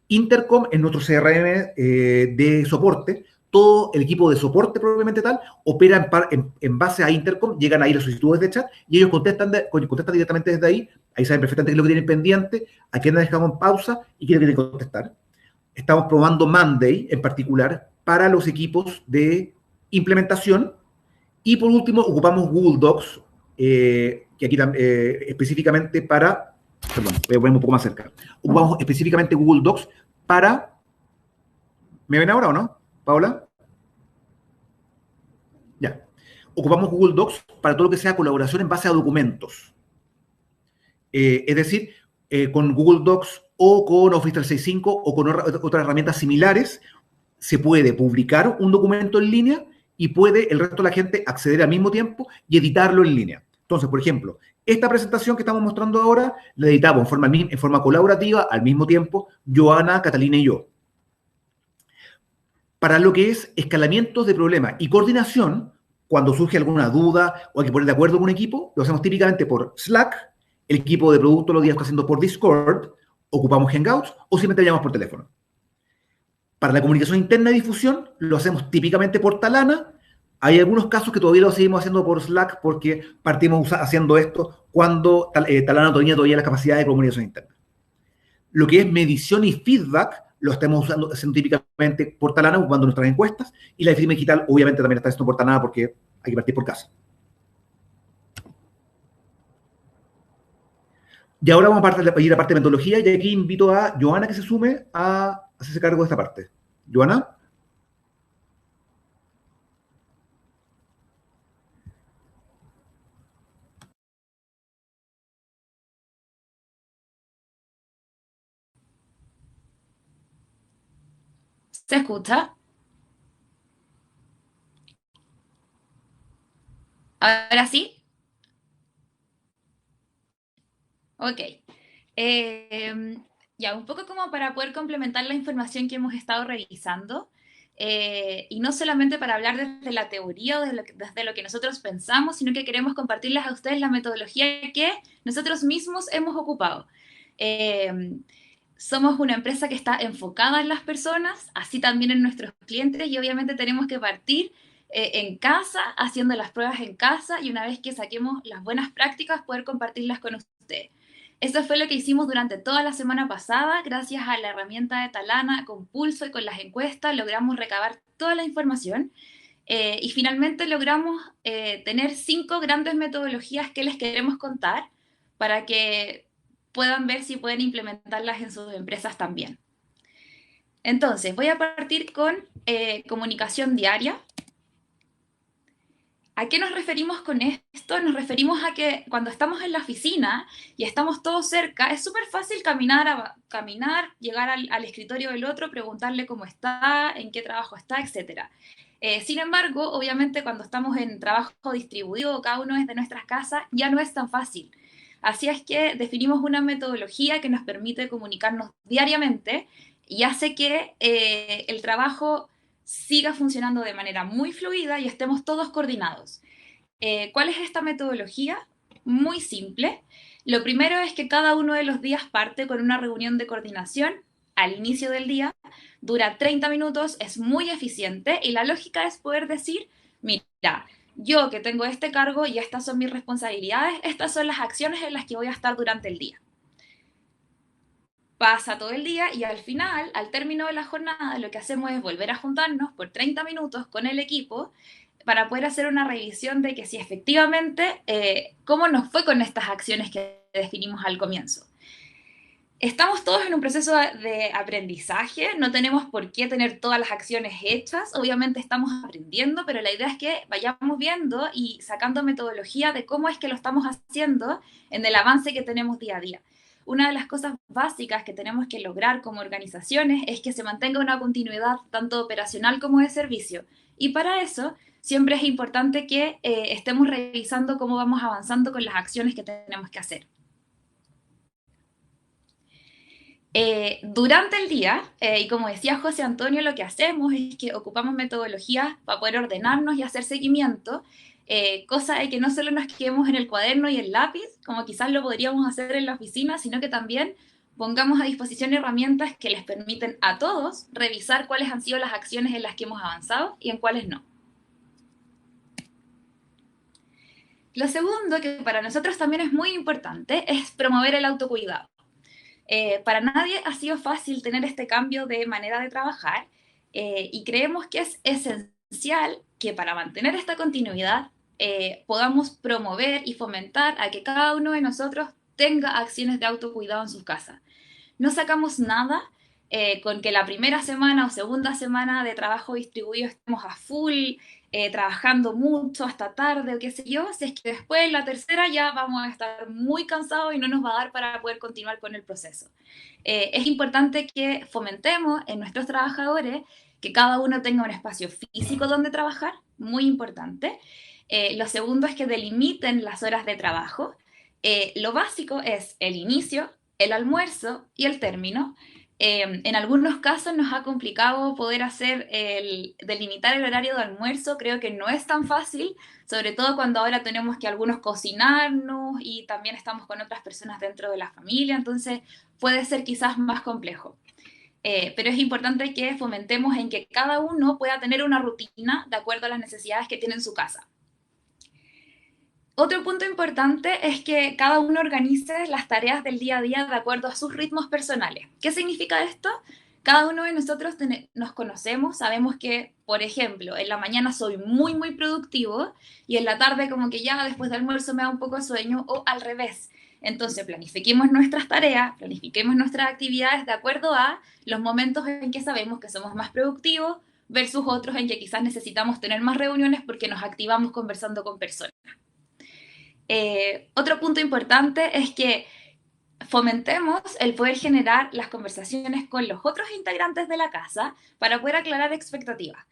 Intercom es nuestro CRM de soporte, todo el equipo de soporte propiamente tal opera en base a Intercom, llegan ahí las solicitudes de chat y ellos contestan directamente desde ahí saben perfectamente qué es lo que tienen pendiente, a quién dejamos en pausa y qué es lo que tienen que contestar. Estamos probando Monday en particular para los equipos de implementación y por último ocupamos Google Docs, que aquí específicamente para, perdón, voy a poner un poco más cerca, ocupamos específicamente Google Docs para, ¿me ven ahora o no, Paola? Ya. Ocupamos Google Docs para todo lo que sea colaboración en base a documentos. Es decir, con Google Docs o con Office 365 o con otras herramientas similares, se puede publicar un documento en línea y puede el resto de la gente acceder al mismo tiempo y editarlo en línea. Entonces, por ejemplo, esta presentación que estamos mostrando ahora la editamos en forma colaborativa al mismo tiempo, Joana, Catalina y yo. Para lo que es escalamientos de problemas y coordinación, cuando surge alguna duda o hay que poner de acuerdo con un equipo, lo hacemos típicamente por Slack, el equipo de producto los días está haciendo por Discord, ocupamos Hangouts o simplemente llamamos por teléfono. Para la comunicación interna y difusión, lo hacemos típicamente por Talana. Hay algunos casos que todavía lo seguimos haciendo por Slack porque partimos haciendo esto cuando Talana no tenía todavía la capacidad de comunicación interna. Lo que es medición y feedback lo estamos haciendo típicamente por Talana, ocupando nuestras encuestas, y la firma digital obviamente también está haciendo por Talana porque hay que partir por casa. Y ahora vamos a ir a la parte de metodología, y aquí invito a Joana que se sume a hacerse cargo de esta parte. Joana. ¿Se escucha? ¿Ahora sí? Ok. Ya, un poco como para poder complementar la información que hemos estado revisando, y no solamente para hablar desde la teoría o desde lo que nosotros pensamos, sino que queremos compartirles a ustedes la metodología que nosotros mismos hemos ocupado. Somos una empresa que está enfocada en las personas, así también en nuestros clientes, y obviamente tenemos que partir en casa, haciendo las pruebas en casa, y una vez que saquemos las buenas prácticas, poder compartirlas con ustedes. Eso fue lo que hicimos durante toda la semana pasada, gracias a la herramienta de Talana, con Pulso y con las encuestas, logramos recabar toda la información y finalmente logramos tener 5 grandes metodologías que les queremos contar para que puedan ver si pueden implementarlas en sus empresas también. Entonces, voy a partir con comunicación diaria. ¿A qué nos referimos con esto? Nos referimos a que cuando estamos en la oficina y estamos todos cerca, es súper fácil caminar, llegar al escritorio del otro, preguntarle cómo está, en qué trabajo está, etc. Sin embargo, obviamente cuando estamos en trabajo distribuido, cada uno es de nuestras casas, ya no es tan fácil. Así es que definimos una metodología que nos permite comunicarnos diariamente y hace que el trabajo siga funcionando de manera muy fluida y estemos todos coordinados. ¿Cuál es esta metodología? Muy simple. Lo primero es que cada uno de los días parte con una reunión de coordinación al inicio del día, dura 30 minutos, es muy eficiente y la lógica es poder decir, mira, yo que tengo este cargo y estas son mis responsabilidades, estas son las acciones en las que voy a estar durante el día. Pasa todo el día y al final, al término de la jornada, lo que hacemos es volver a juntarnos por 30 minutos con el equipo para poder hacer una revisión de que si efectivamente, cómo nos fue con estas acciones que definimos al comienzo. Estamos todos en un proceso de aprendizaje, no tenemos por qué tener todas las acciones hechas, obviamente estamos aprendiendo, pero la idea es que vayamos viendo y sacando metodología de cómo es que lo estamos haciendo en el avance que tenemos día a día. Una de las cosas básicas que tenemos que lograr como organizaciones es que se mantenga una continuidad tanto operacional como de servicio. Y para eso siempre es importante que estemos revisando cómo vamos avanzando con las acciones que tenemos que hacer. Durante el día, y como decía José Antonio, lo que hacemos es que ocupamos metodologías para poder ordenarnos y hacer seguimiento, cosa de que no solo nos quedemos en el cuaderno y el lápiz, como quizás lo podríamos hacer en la oficina, sino que también pongamos a disposición herramientas que les permiten a todos revisar cuáles han sido las acciones en las que hemos avanzado y en cuáles no. Lo segundo, que para nosotros también es muy importante, es promover el autocuidado. Para nadie ha sido fácil tener este cambio de manera de trabajar y creemos que es esencial que para mantener esta continuidad podamos promover y fomentar a que cada uno de nosotros tenga acciones de autocuidado en sus casas. No sacamos nada con que la primera semana o segunda semana de trabajo distribuido estemos a full, trabajando mucho hasta tarde o qué sé yo, si es que después en la tercera ya vamos a estar muy cansados y no nos va a dar para poder continuar con el proceso. Es importante que fomentemos en nuestros trabajadores que cada uno tenga un espacio físico donde trabajar, muy importante. Lo segundo es que delimiten las horas de trabajo. Lo básico es el inicio, el almuerzo y el término. En algunos casos nos ha complicado poder delimitar el horario de almuerzo, creo que no es tan fácil, sobre todo cuando ahora tenemos que algunos cocinarnos y también estamos con otras personas dentro de la familia, entonces puede ser quizás más complejo. Pero es importante que fomentemos en que cada uno pueda tener una rutina de acuerdo a las necesidades que tiene en su casa. Otro punto importante es que cada uno organice las tareas del día a día de acuerdo a sus ritmos personales. ¿Qué significa esto? Cada uno de nosotros nos conocemos, sabemos que, por ejemplo, en la mañana soy muy, muy productivo y en la tarde como que ya después del almuerzo me da un poco de sueño o al revés. Entonces, planifiquemos nuestras tareas, planifiquemos nuestras actividades de acuerdo a los momentos en que sabemos que somos más productivos versus otros en que quizás necesitamos tener más reuniones porque nos activamos conversando con personas. Otro punto importante es que fomentemos el poder generar las conversaciones con los otros integrantes de la casa para poder aclarar expectativas.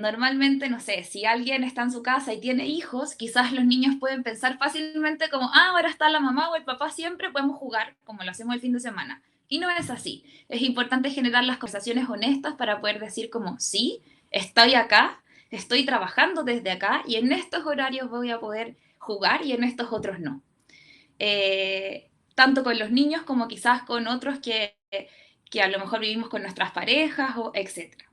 Normalmente, no sé, si alguien está en su casa y tiene hijos, quizás los niños pueden pensar fácilmente como, ahora está la mamá o el papá siempre, podemos jugar como lo hacemos el fin de semana. Y no es así. Es importante generar las conversaciones honestas para poder decir como, sí, estoy acá, estoy trabajando desde acá y en estos horarios voy a poder jugar y en estos otros no. Tanto con los niños como quizás con otros que a lo mejor vivimos con nuestras parejas o etcétera.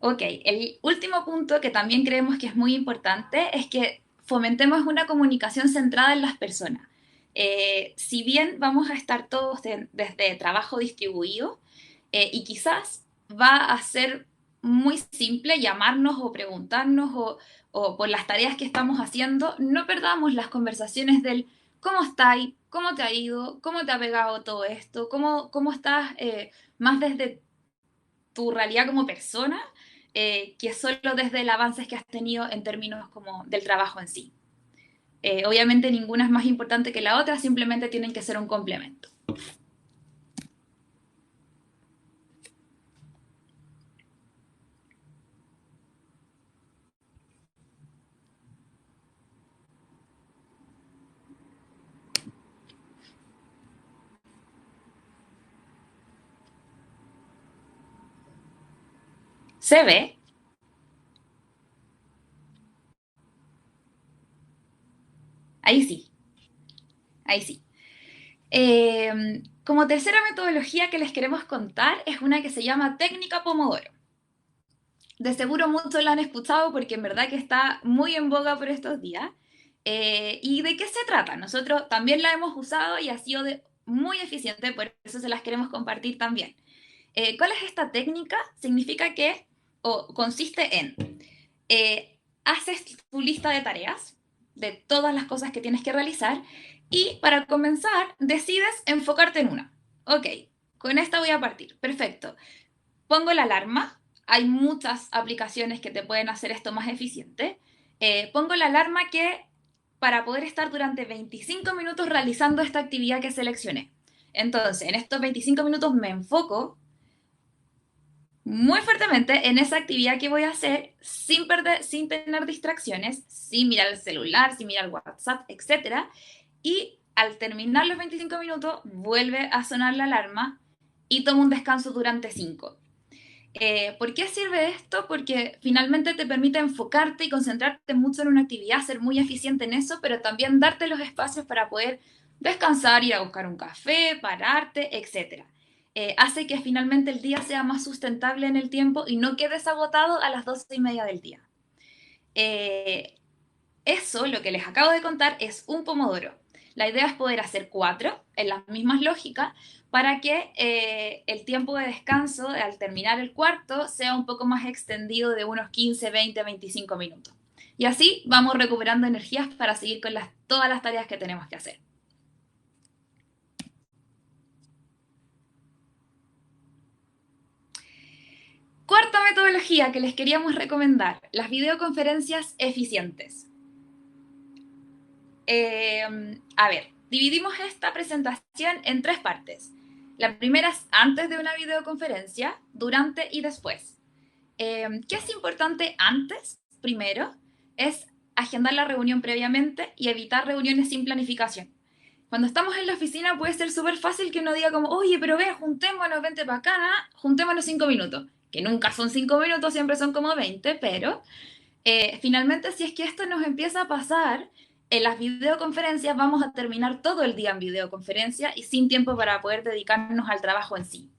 Ok, el último punto que también creemos que es muy importante es que fomentemos una comunicación centrada en las personas. Si bien vamos a estar todos desde trabajo distribuido y quizás va a ser muy simple llamarnos o preguntarnos o por las tareas que estamos haciendo, no perdamos las conversaciones del cómo estáis, cómo te ha ido, cómo te ha pegado todo esto, cómo estás más desde tu realidad como persona que solo desde el avance que has tenido en términos como del trabajo en sí. Obviamente ninguna es más importante que la otra, simplemente tienen que ser un complemento. ¿Se ve? Ahí sí, ahí sí. Como tercera metodología que les queremos contar es una que se llama técnica Pomodoro. De seguro muchos la han escuchado porque en verdad que está muy en boga por estos días. ¿Y de qué se trata? Nosotros también la hemos usado y ha sido muy eficiente, por eso se las queremos compartir también. ¿Cuál es esta técnica? Significa que, o consiste en, haces tu lista de tareas, de todas las cosas que tienes que realizar, y para comenzar decides enfocarte en una. Ok, con esta voy a partir, perfecto. Pongo la alarma, hay muchas aplicaciones que te pueden hacer esto más eficiente. Pongo la alarma que para poder estar durante 25 minutos realizando esta actividad que seleccioné. Entonces, en estos 25 minutos me enfoco muy fuertemente en esa actividad que voy a hacer sin tener distracciones, sin mirar el celular, sin mirar WhatsApp, etc. y al terminar los 25 minutos vuelve a sonar la alarma y toma un descanso durante 5. ¿Por qué sirve esto? Porque finalmente te permite enfocarte y concentrarte mucho en una actividad, ser muy eficiente en eso, pero también darte los espacios para poder descansar, ir a buscar un café, pararte, etc. Hace que finalmente el día sea más sustentable en el tiempo y no quedes agotado a las 12:30 del día. Eso, lo que les acabo de contar, es un pomodoro. La idea es poder hacer 4 en las mismas lógicas para que el tiempo de descanso al terminar el cuarto sea un poco más extendido de unos 15, 20, 25 minutos. Y así vamos recuperando energías para seguir con todas las tareas que tenemos que hacer. Cuarta metodología que les queríamos recomendar, las videoconferencias eficientes. A ver, dividimos esta presentación en 3 partes. La primera es antes de una videoconferencia, durante y después. ¿Qué es importante antes? Primero, es agendar la reunión previamente y evitar reuniones sin planificación. Cuando estamos en la oficina puede ser súper fácil que uno diga como, oye, pero ven, juntémonos, vente para acá, juntémonos 5 minutos. Que nunca son 5 minutos, siempre son como 20, pero finalmente si es que esto nos empieza a pasar, en las videoconferencias vamos a terminar todo el día en videoconferencia y sin tiempo para poder dedicarnos al trabajo en sí.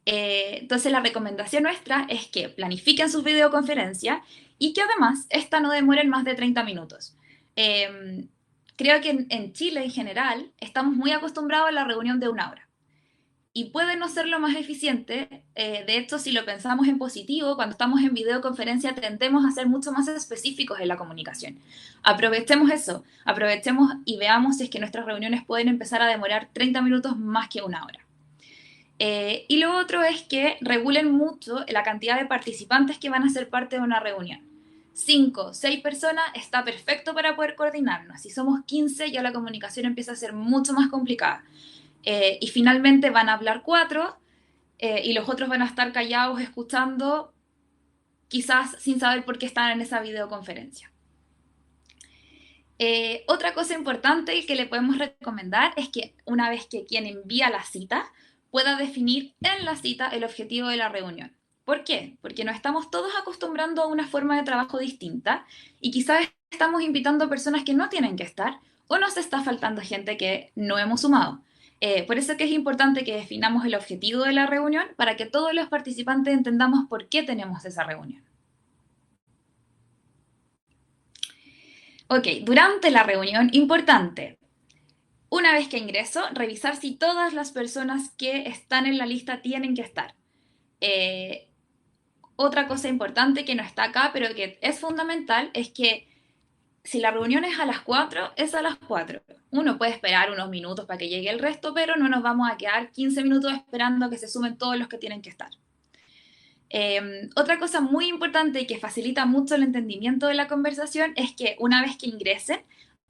Entonces la recomendación nuestra es que planifiquen sus videoconferencias y que además esta no demoren más de 30 minutos. Creo que en Chile en general estamos muy acostumbrados a la reunión de 1 hora. Y puede no ser lo más eficiente. De hecho, si lo pensamos en positivo, cuando estamos en videoconferencia tendemos a ser mucho más específicos en la comunicación. Aprovechemos eso, aprovechemos y veamos si es que nuestras reuniones pueden empezar a demorar 30 minutos más que 1 hora. Y lo otro es que regulen mucho la cantidad de participantes que van a ser parte de una reunión. 5, 6 personas está perfecto para poder coordinarnos. Si somos 15, ya la comunicación empieza a ser mucho más complicada. Y finalmente van a hablar 4 y los otros van a estar callados escuchando, quizás sin saber por qué están en esa videoconferencia. Otra cosa importante que le podemos recomendar es que una vez que quien envía la cita pueda definir en la cita el objetivo de la reunión. ¿Por qué? Porque nos estamos todos acostumbrando a una forma de trabajo distinta y quizás estamos invitando a personas que no tienen que estar o nos está faltando gente que no hemos sumado. Por eso que es importante que definamos el objetivo de la reunión para que todos los participantes entendamos por qué tenemos esa reunión. Ok, durante la reunión, importante. Una vez que ingreso, revisar si todas las personas que están en la lista tienen que estar. Otra cosa importante que no está acá, pero que es fundamental, es que si la reunión es a las 4, es a las 4. Uno puede esperar unos minutos para que llegue el resto, pero no nos vamos a quedar 15 minutos esperando a que se sumen todos los que tienen que estar. Otra cosa muy importante y que facilita mucho el entendimiento de la conversación es que una vez que ingresen,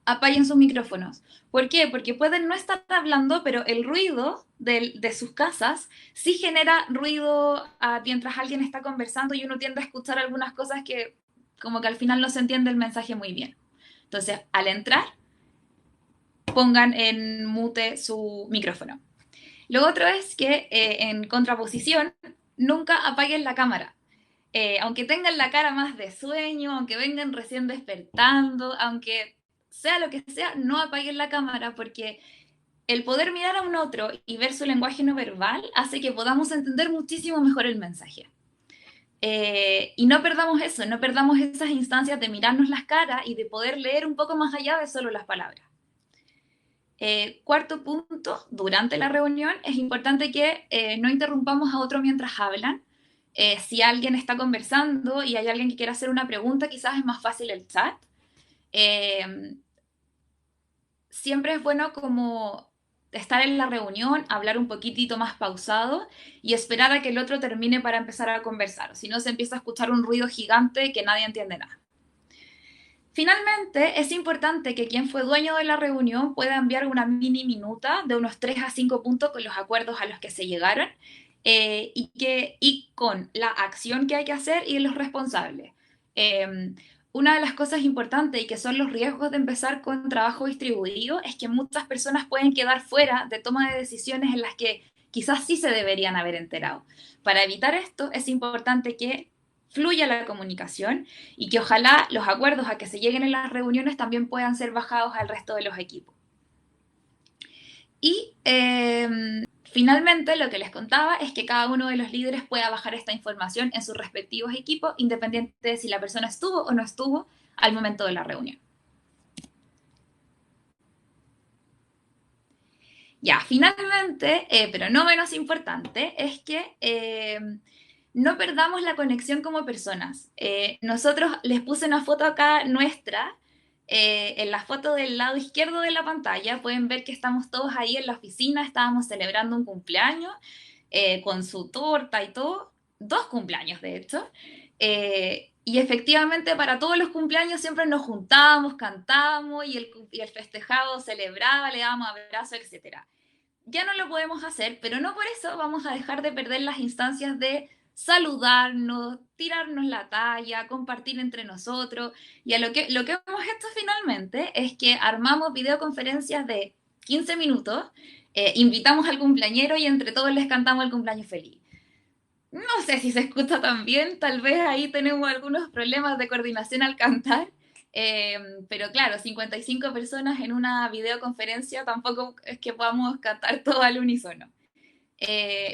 apaguen sus micrófonos. ¿Por qué? Porque pueden no estar hablando, pero el ruido de sus casas sí genera ruido mientras alguien está conversando y uno tiende a escuchar algunas cosas que como que al final no se entiende el mensaje muy bien. Entonces, al entrar, pongan en mute su micrófono. Lo otro es que en contraposición, nunca apaguen la cámara. Aunque tengan la cara más de sueño, aunque vengan recién despertando, aunque sea lo que sea, no apaguen la cámara porque el poder mirar a un otro y ver su lenguaje no verbal hace que podamos entender muchísimo mejor el mensaje. Y no perdamos eso, no perdamos esas instancias de mirarnos las caras y de poder leer un poco más allá de solo las palabras. Cuarto punto, durante la reunión es importante que no interrumpamos a otro mientras hablan. Si alguien está conversando y hay alguien que quiera hacer una pregunta, quizás es más fácil el chat. Siempre es bueno como estar en la reunión, hablar un poquitito más pausado y esperar a que el otro termine para empezar a conversar. Si no, se empieza a escuchar un ruido gigante que nadie entiende nada. Finalmente, es importante que quien fue dueño de la reunión pueda enviar una mini minuta de unos 3 a 5 puntos con los acuerdos a los que se llegaron y con la acción que hay que hacer y los responsables. Una de las cosas importantes y que son los riesgos de empezar con trabajo distribuido es que muchas personas pueden quedar fuera de toma de decisiones en las que quizás sí se deberían haber enterado. Para evitar esto es importante que fluya la comunicación y que ojalá los acuerdos a que se lleguen en las reuniones también puedan ser bajados al resto de los equipos. Y finalmente, lo que les contaba es que cada uno de los líderes pueda bajar esta información en sus respectivos equipos, independiente de si la persona estuvo o no estuvo al momento de la reunión. Ya, finalmente, pero no menos importante, es que no perdamos la conexión como personas. Nosotros les puse una foto acá nuestra. En la foto del lado izquierdo de la pantalla pueden ver que estamos todos ahí en la oficina, estábamos celebrando un cumpleaños con su torta y todo, 2 cumpleaños de hecho, y efectivamente para todos los cumpleaños siempre nos juntábamos, cantábamos y el festejado celebraba, le dábamos abrazos, etc. Ya no lo podemos hacer, pero no por eso vamos a dejar de perder las instancias de saludarnos, tirarnos la talla, compartir entre nosotros. Y lo que hemos hecho finalmente es que armamos videoconferencias de 15 minutos, invitamos al cumpleañero y entre todos les cantamos el cumpleaños feliz. No sé si se escucha tan bien, tal vez ahí tenemos algunos problemas de coordinación al cantar, pero claro, 55 personas en una videoconferencia tampoco es que podamos cantar todo al unísono.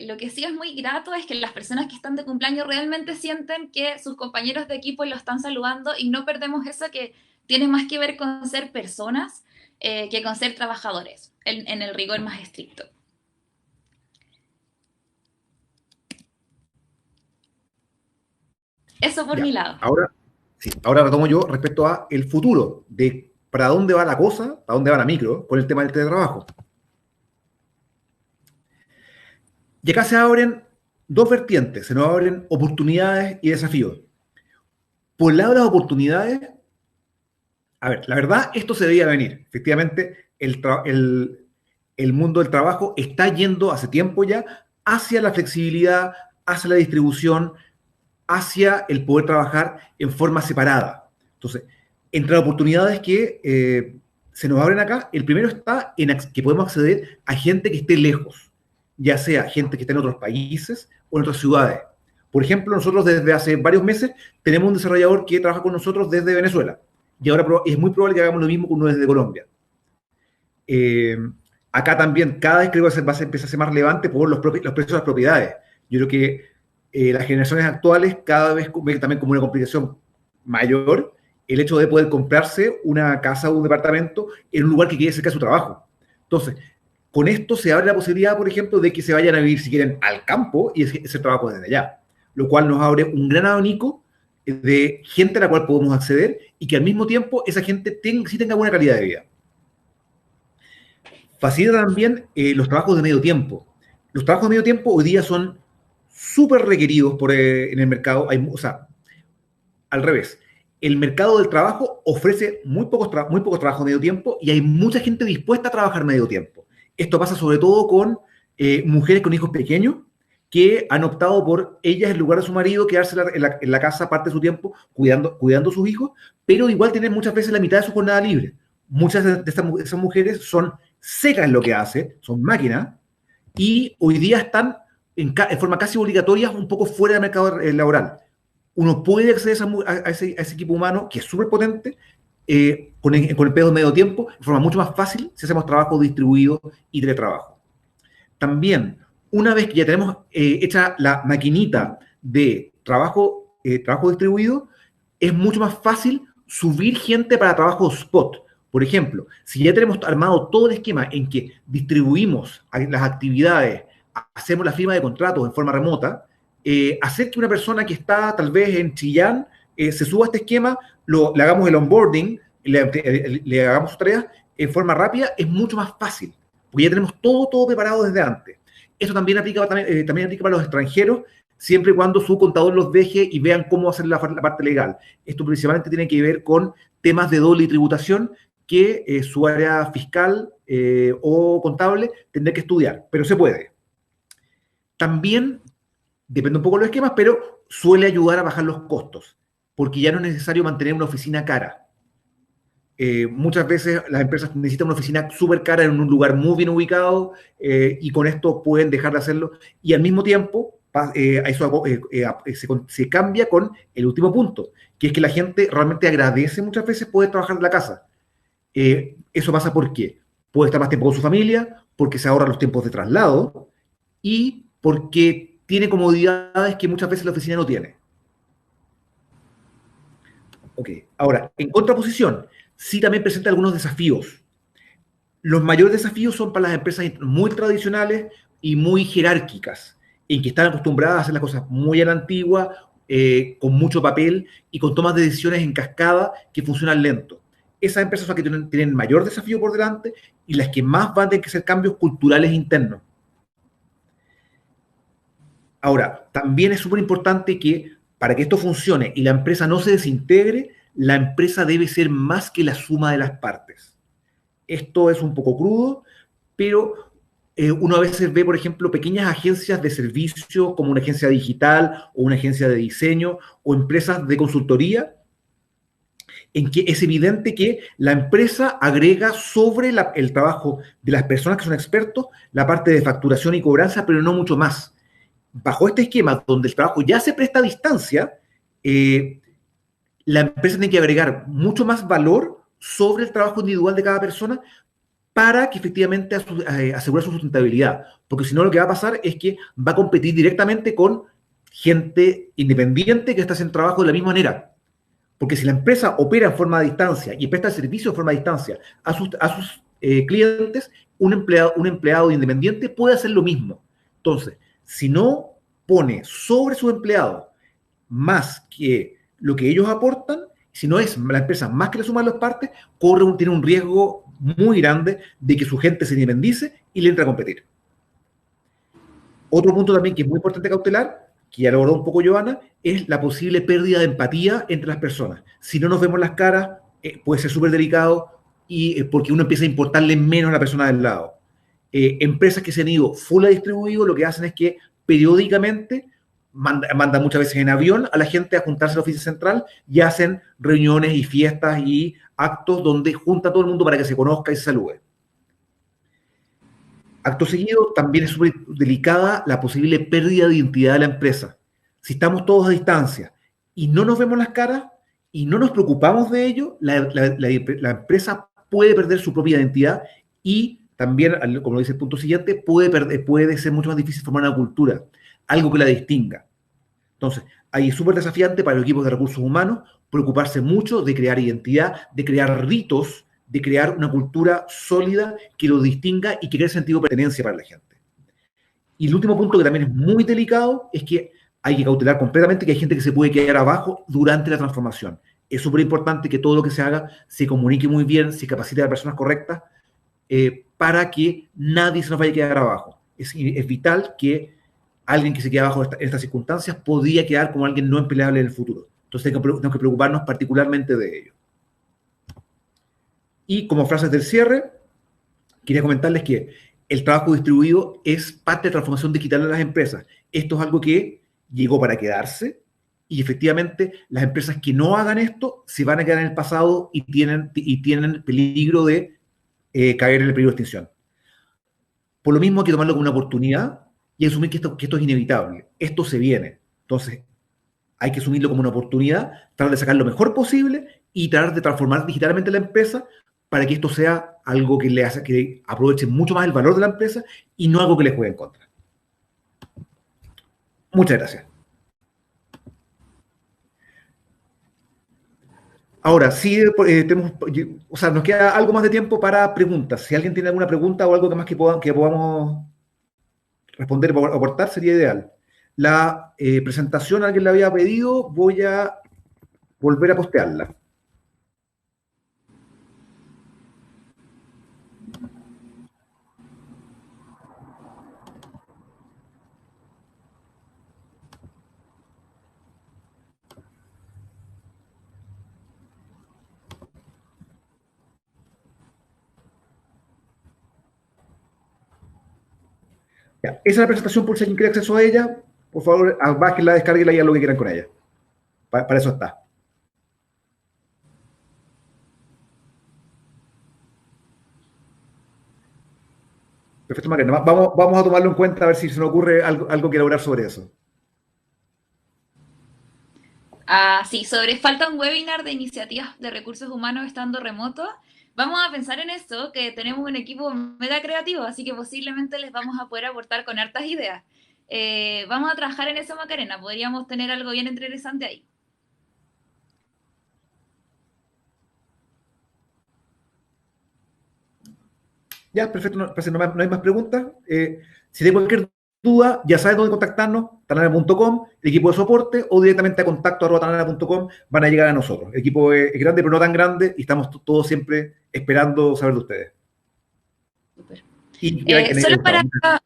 Lo que sí es muy grato es que las personas que están de cumpleaños realmente sienten que sus compañeros de equipo lo están saludando y no perdemos eso que tiene más que ver con ser personas que con ser trabajadores, en el rigor más estricto. Eso por Ya, mi lado. ahora, sí, ahora retomo yo respecto a el futuro, de para dónde va la cosa, para dónde va la micro, con el tema del teletrabajo. Y acá se abren dos vertientes, se nos abren oportunidades y desafíos. Por el lado de las oportunidades, a ver, la verdad, esto se debía venir. Efectivamente, el mundo del trabajo está yendo hace tiempo ya hacia la flexibilidad, hacia la distribución, hacia el poder trabajar en forma separada. Entonces, entre las oportunidades que se nos abren acá, el primero está en que podemos acceder a gente que esté lejos, ya sea gente que esté en otros países o en otras ciudades. Por ejemplo, nosotros desde hace varios meses tenemos un desarrollador que trabaja con nosotros desde Venezuela y ahora es muy probable que hagamos lo mismo con uno desde Colombia. Eh, Acá también, cada vez creo que va a empezar a ser más relevante por los precios de las propiedades. Yo creo que las generaciones actuales cada vez ven también como una complicación mayor el hecho de poder comprarse una casa o un departamento en un lugar que quede cerca de su trabajo. Entonces, con esto se abre la posibilidad, por ejemplo, de que se vayan a vivir, si quieren, al campo y ese trabajo desde allá, lo cual nos abre un gran abanico de gente a la cual podemos acceder y que al mismo tiempo esa gente sí tenga buena calidad de vida. Facilita también los trabajos de medio tiempo. Los trabajos de medio tiempo hoy día son súper requeridos en el mercado. O sea, al revés. El mercado del trabajo ofrece muy pocos trabajos de medio tiempo y hay mucha gente dispuesta a trabajar medio tiempo. Esto pasa sobre todo con mujeres con hijos pequeños que han optado por ellas, en lugar de su marido, quedarse en la casa parte de su tiempo cuidando a sus hijos, pero igual tienen muchas veces la mitad de su jornada libre. Muchas de esas mujeres son secas en lo que hacen, son máquinas, y hoy día están en forma casi obligatoria un poco fuera del mercado laboral. Uno puede acceder a ese equipo humano que es súper potente con el pedo de medio tiempo de forma mucho más fácil si hacemos trabajo distribuido y teletrabajo. También, una vez que ya tenemos hecha la maquinita de trabajo distribuido, es mucho más fácil subir gente para trabajo spot. Por ejemplo, si ya tenemos armado todo el esquema en que distribuimos las actividades, hacemos la firma de contratos en forma remota, hacer que una persona que está tal vez en Chillán se suba a este esquema, le hagamos el onboarding, le hagamos sus tareas en forma rápida, es mucho más fácil, porque ya tenemos todo preparado desde antes. Esto también aplica para los extranjeros, siempre y cuando su contador los deje y vean cómo hacer la parte legal. Esto principalmente tiene que ver con temas de doble tributación que su área fiscal o contable tendrá que estudiar, pero se puede. También depende un poco de los esquemas, pero suele ayudar a bajar los costos. porque ya no es necesario mantener una oficina cara. Muchas veces las empresas necesitan una oficina súper cara en un lugar muy bien ubicado y con esto pueden dejar de hacerlo. Y al mismo tiempo, se cambia con el último punto, que es que la gente realmente agradece muchas veces poder trabajar de la casa. Eso pasa porque puede estar más tiempo con su familia, porque se ahorran los tiempos de traslado y porque tiene comodidades que muchas veces la oficina no tiene. Ok, ahora, en contraposición, sí también presenta algunos desafíos. Los mayores desafíos son para las empresas muy tradicionales y muy jerárquicas, en que están acostumbradas a hacer las cosas muy a la antigua, con mucho papel y con tomas de decisiones en cascada que funcionan lento. Esas empresas son las que tienen mayor desafío por delante y las que más van a tener que hacer cambios culturales internos. Ahora, también es súper importante que para que esto funcione y la empresa no se desintegre, la empresa debe ser más que la suma de las partes. Esto es un poco crudo, pero uno a veces ve, por ejemplo, pequeñas agencias de servicio como una agencia digital o una agencia de diseño o empresas de consultoría en que es evidente que la empresa agrega sobre el trabajo de las personas que son expertos la parte de facturación y cobranza, pero no mucho más. Bajo este esquema, donde el trabajo ya se presta a distancia, la empresa tiene que agregar mucho más valor sobre el trabajo individual de cada persona para que efectivamente asegure su sustentabilidad. Porque si no, lo que va a pasar es que va a competir directamente con gente independiente que está haciendo trabajo de la misma manera. Porque si la empresa opera en forma de distancia y presta el servicio de forma de distancia a sus clientes, un empleado independiente puede hacer lo mismo. Entonces, si no pone sobre sus empleados más que lo que ellos aportan, si no es la empresa más que le suman las partes, tiene un riesgo muy grande de que su gente se independice y le entre a competir. Otro punto también que es muy importante cautelar, que ya lo abordó un poco Joana, es la posible pérdida de empatía entre las personas. Si no nos vemos las caras, puede ser súper delicado y porque uno empieza a importarle menos a la persona del lado. Empresas que se han ido full a distribuido, lo que hacen es que periódicamente mandan muchas veces en avión a la gente a juntarse en la oficina central y hacen reuniones y fiestas y actos donde junta a todo el mundo para que se conozca y se salude. Acto seguido, también es súper delicada la posible pérdida de identidad de la empresa. Si estamos todos a distancia y no nos vemos las caras y no nos preocupamos de ello, la empresa puede perder su propia identidad y también, como lo dice el punto siguiente, puede ser mucho más difícil formar una cultura, algo que la distinga. Entonces, ahí es súper desafiante para los equipos de recursos humanos preocuparse mucho de crear identidad, de crear ritos, de crear una cultura sólida que lo distinga y que cree sentido de pertenencia para la gente. Y el último punto que también es muy delicado es que hay que cautelar completamente que hay gente que se puede quedar abajo durante la transformación. Es súper importante que todo lo que se haga se comunique muy bien, se capacite a las personas correctas para que nadie se nos vaya a quedar abajo. Es vital que alguien que se quede abajo en estas circunstancias podría quedar como alguien no empleable en el futuro. Entonces tenemos que preocuparnos particularmente de ello. Y como frases del cierre, quería comentarles que el trabajo distribuido es parte de la transformación digital de las empresas. Esto es algo que llegó para quedarse y efectivamente las empresas que no hagan esto se van a quedar en el pasado y tienen peligro de caer en el peligro de extinción. Por lo mismo hay que tomarlo como una oportunidad y asumir que esto es inevitable. Esto se viene. Entonces, hay que asumirlo como una oportunidad, tratar de sacar lo mejor posible y tratar de transformar digitalmente la empresa para que esto sea algo que le hace que aproveche mucho más el valor de la empresa y no algo que le juegue en contra. Muchas gracias. Ahora, sí, nos queda algo más de tiempo para preguntas. Si alguien tiene alguna pregunta o algo más que podamos responder o aportar, sería ideal. La presentación a alguien le había pedido, voy a volver a postearla. Ya, esa es la presentación por si alguien quiere acceso a ella. Por favor, bájenla, descarguenla y hagan lo que quieran con ella. Para eso está. Perfecto, Macarena. Vamos a tomarlo en cuenta a ver si se nos ocurre algo que elaborar sobre eso. Ah, sí, sobre falta un webinar de iniciativas de recursos humanos estando remoto. Vamos a pensar en esto, que tenemos un equipo mega creativo, así que posiblemente les vamos a poder aportar con hartas ideas. Vamos a trabajar en eso, Macarena. Podríamos tener algo bien interesante ahí. Ya, perfecto, parece no hay más preguntas. Si tienen cualquier duda, ya saben dónde contactarnos, tanana.com, el equipo de soporte, o directamente a contacto@tanana.com, van a llegar a nosotros. El equipo es grande, pero no tan grande, y estamos todos siempre esperando saber de ustedes. Súper. Y que Solo Gustavo. para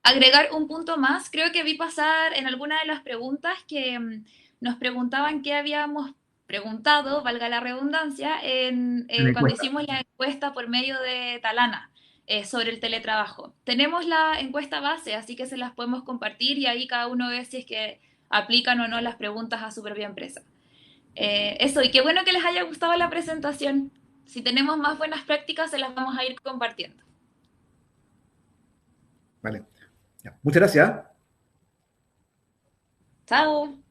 agregar un punto más, creo que vi pasar en alguna de las preguntas que nos preguntaban qué habíamos preguntado, valga la redundancia, En la cuando encuesta. hicimos la encuesta por medio de Talana sobre el teletrabajo. Tenemos la encuesta base, así que se las podemos compartir y ahí cada uno ve si es que aplican o no las preguntas a su propia empresa. Eso, y qué bueno que les haya gustado la presentación. Si tenemos más buenas prácticas, se las vamos a ir compartiendo. Vale. Ya. Muchas gracias. Chao.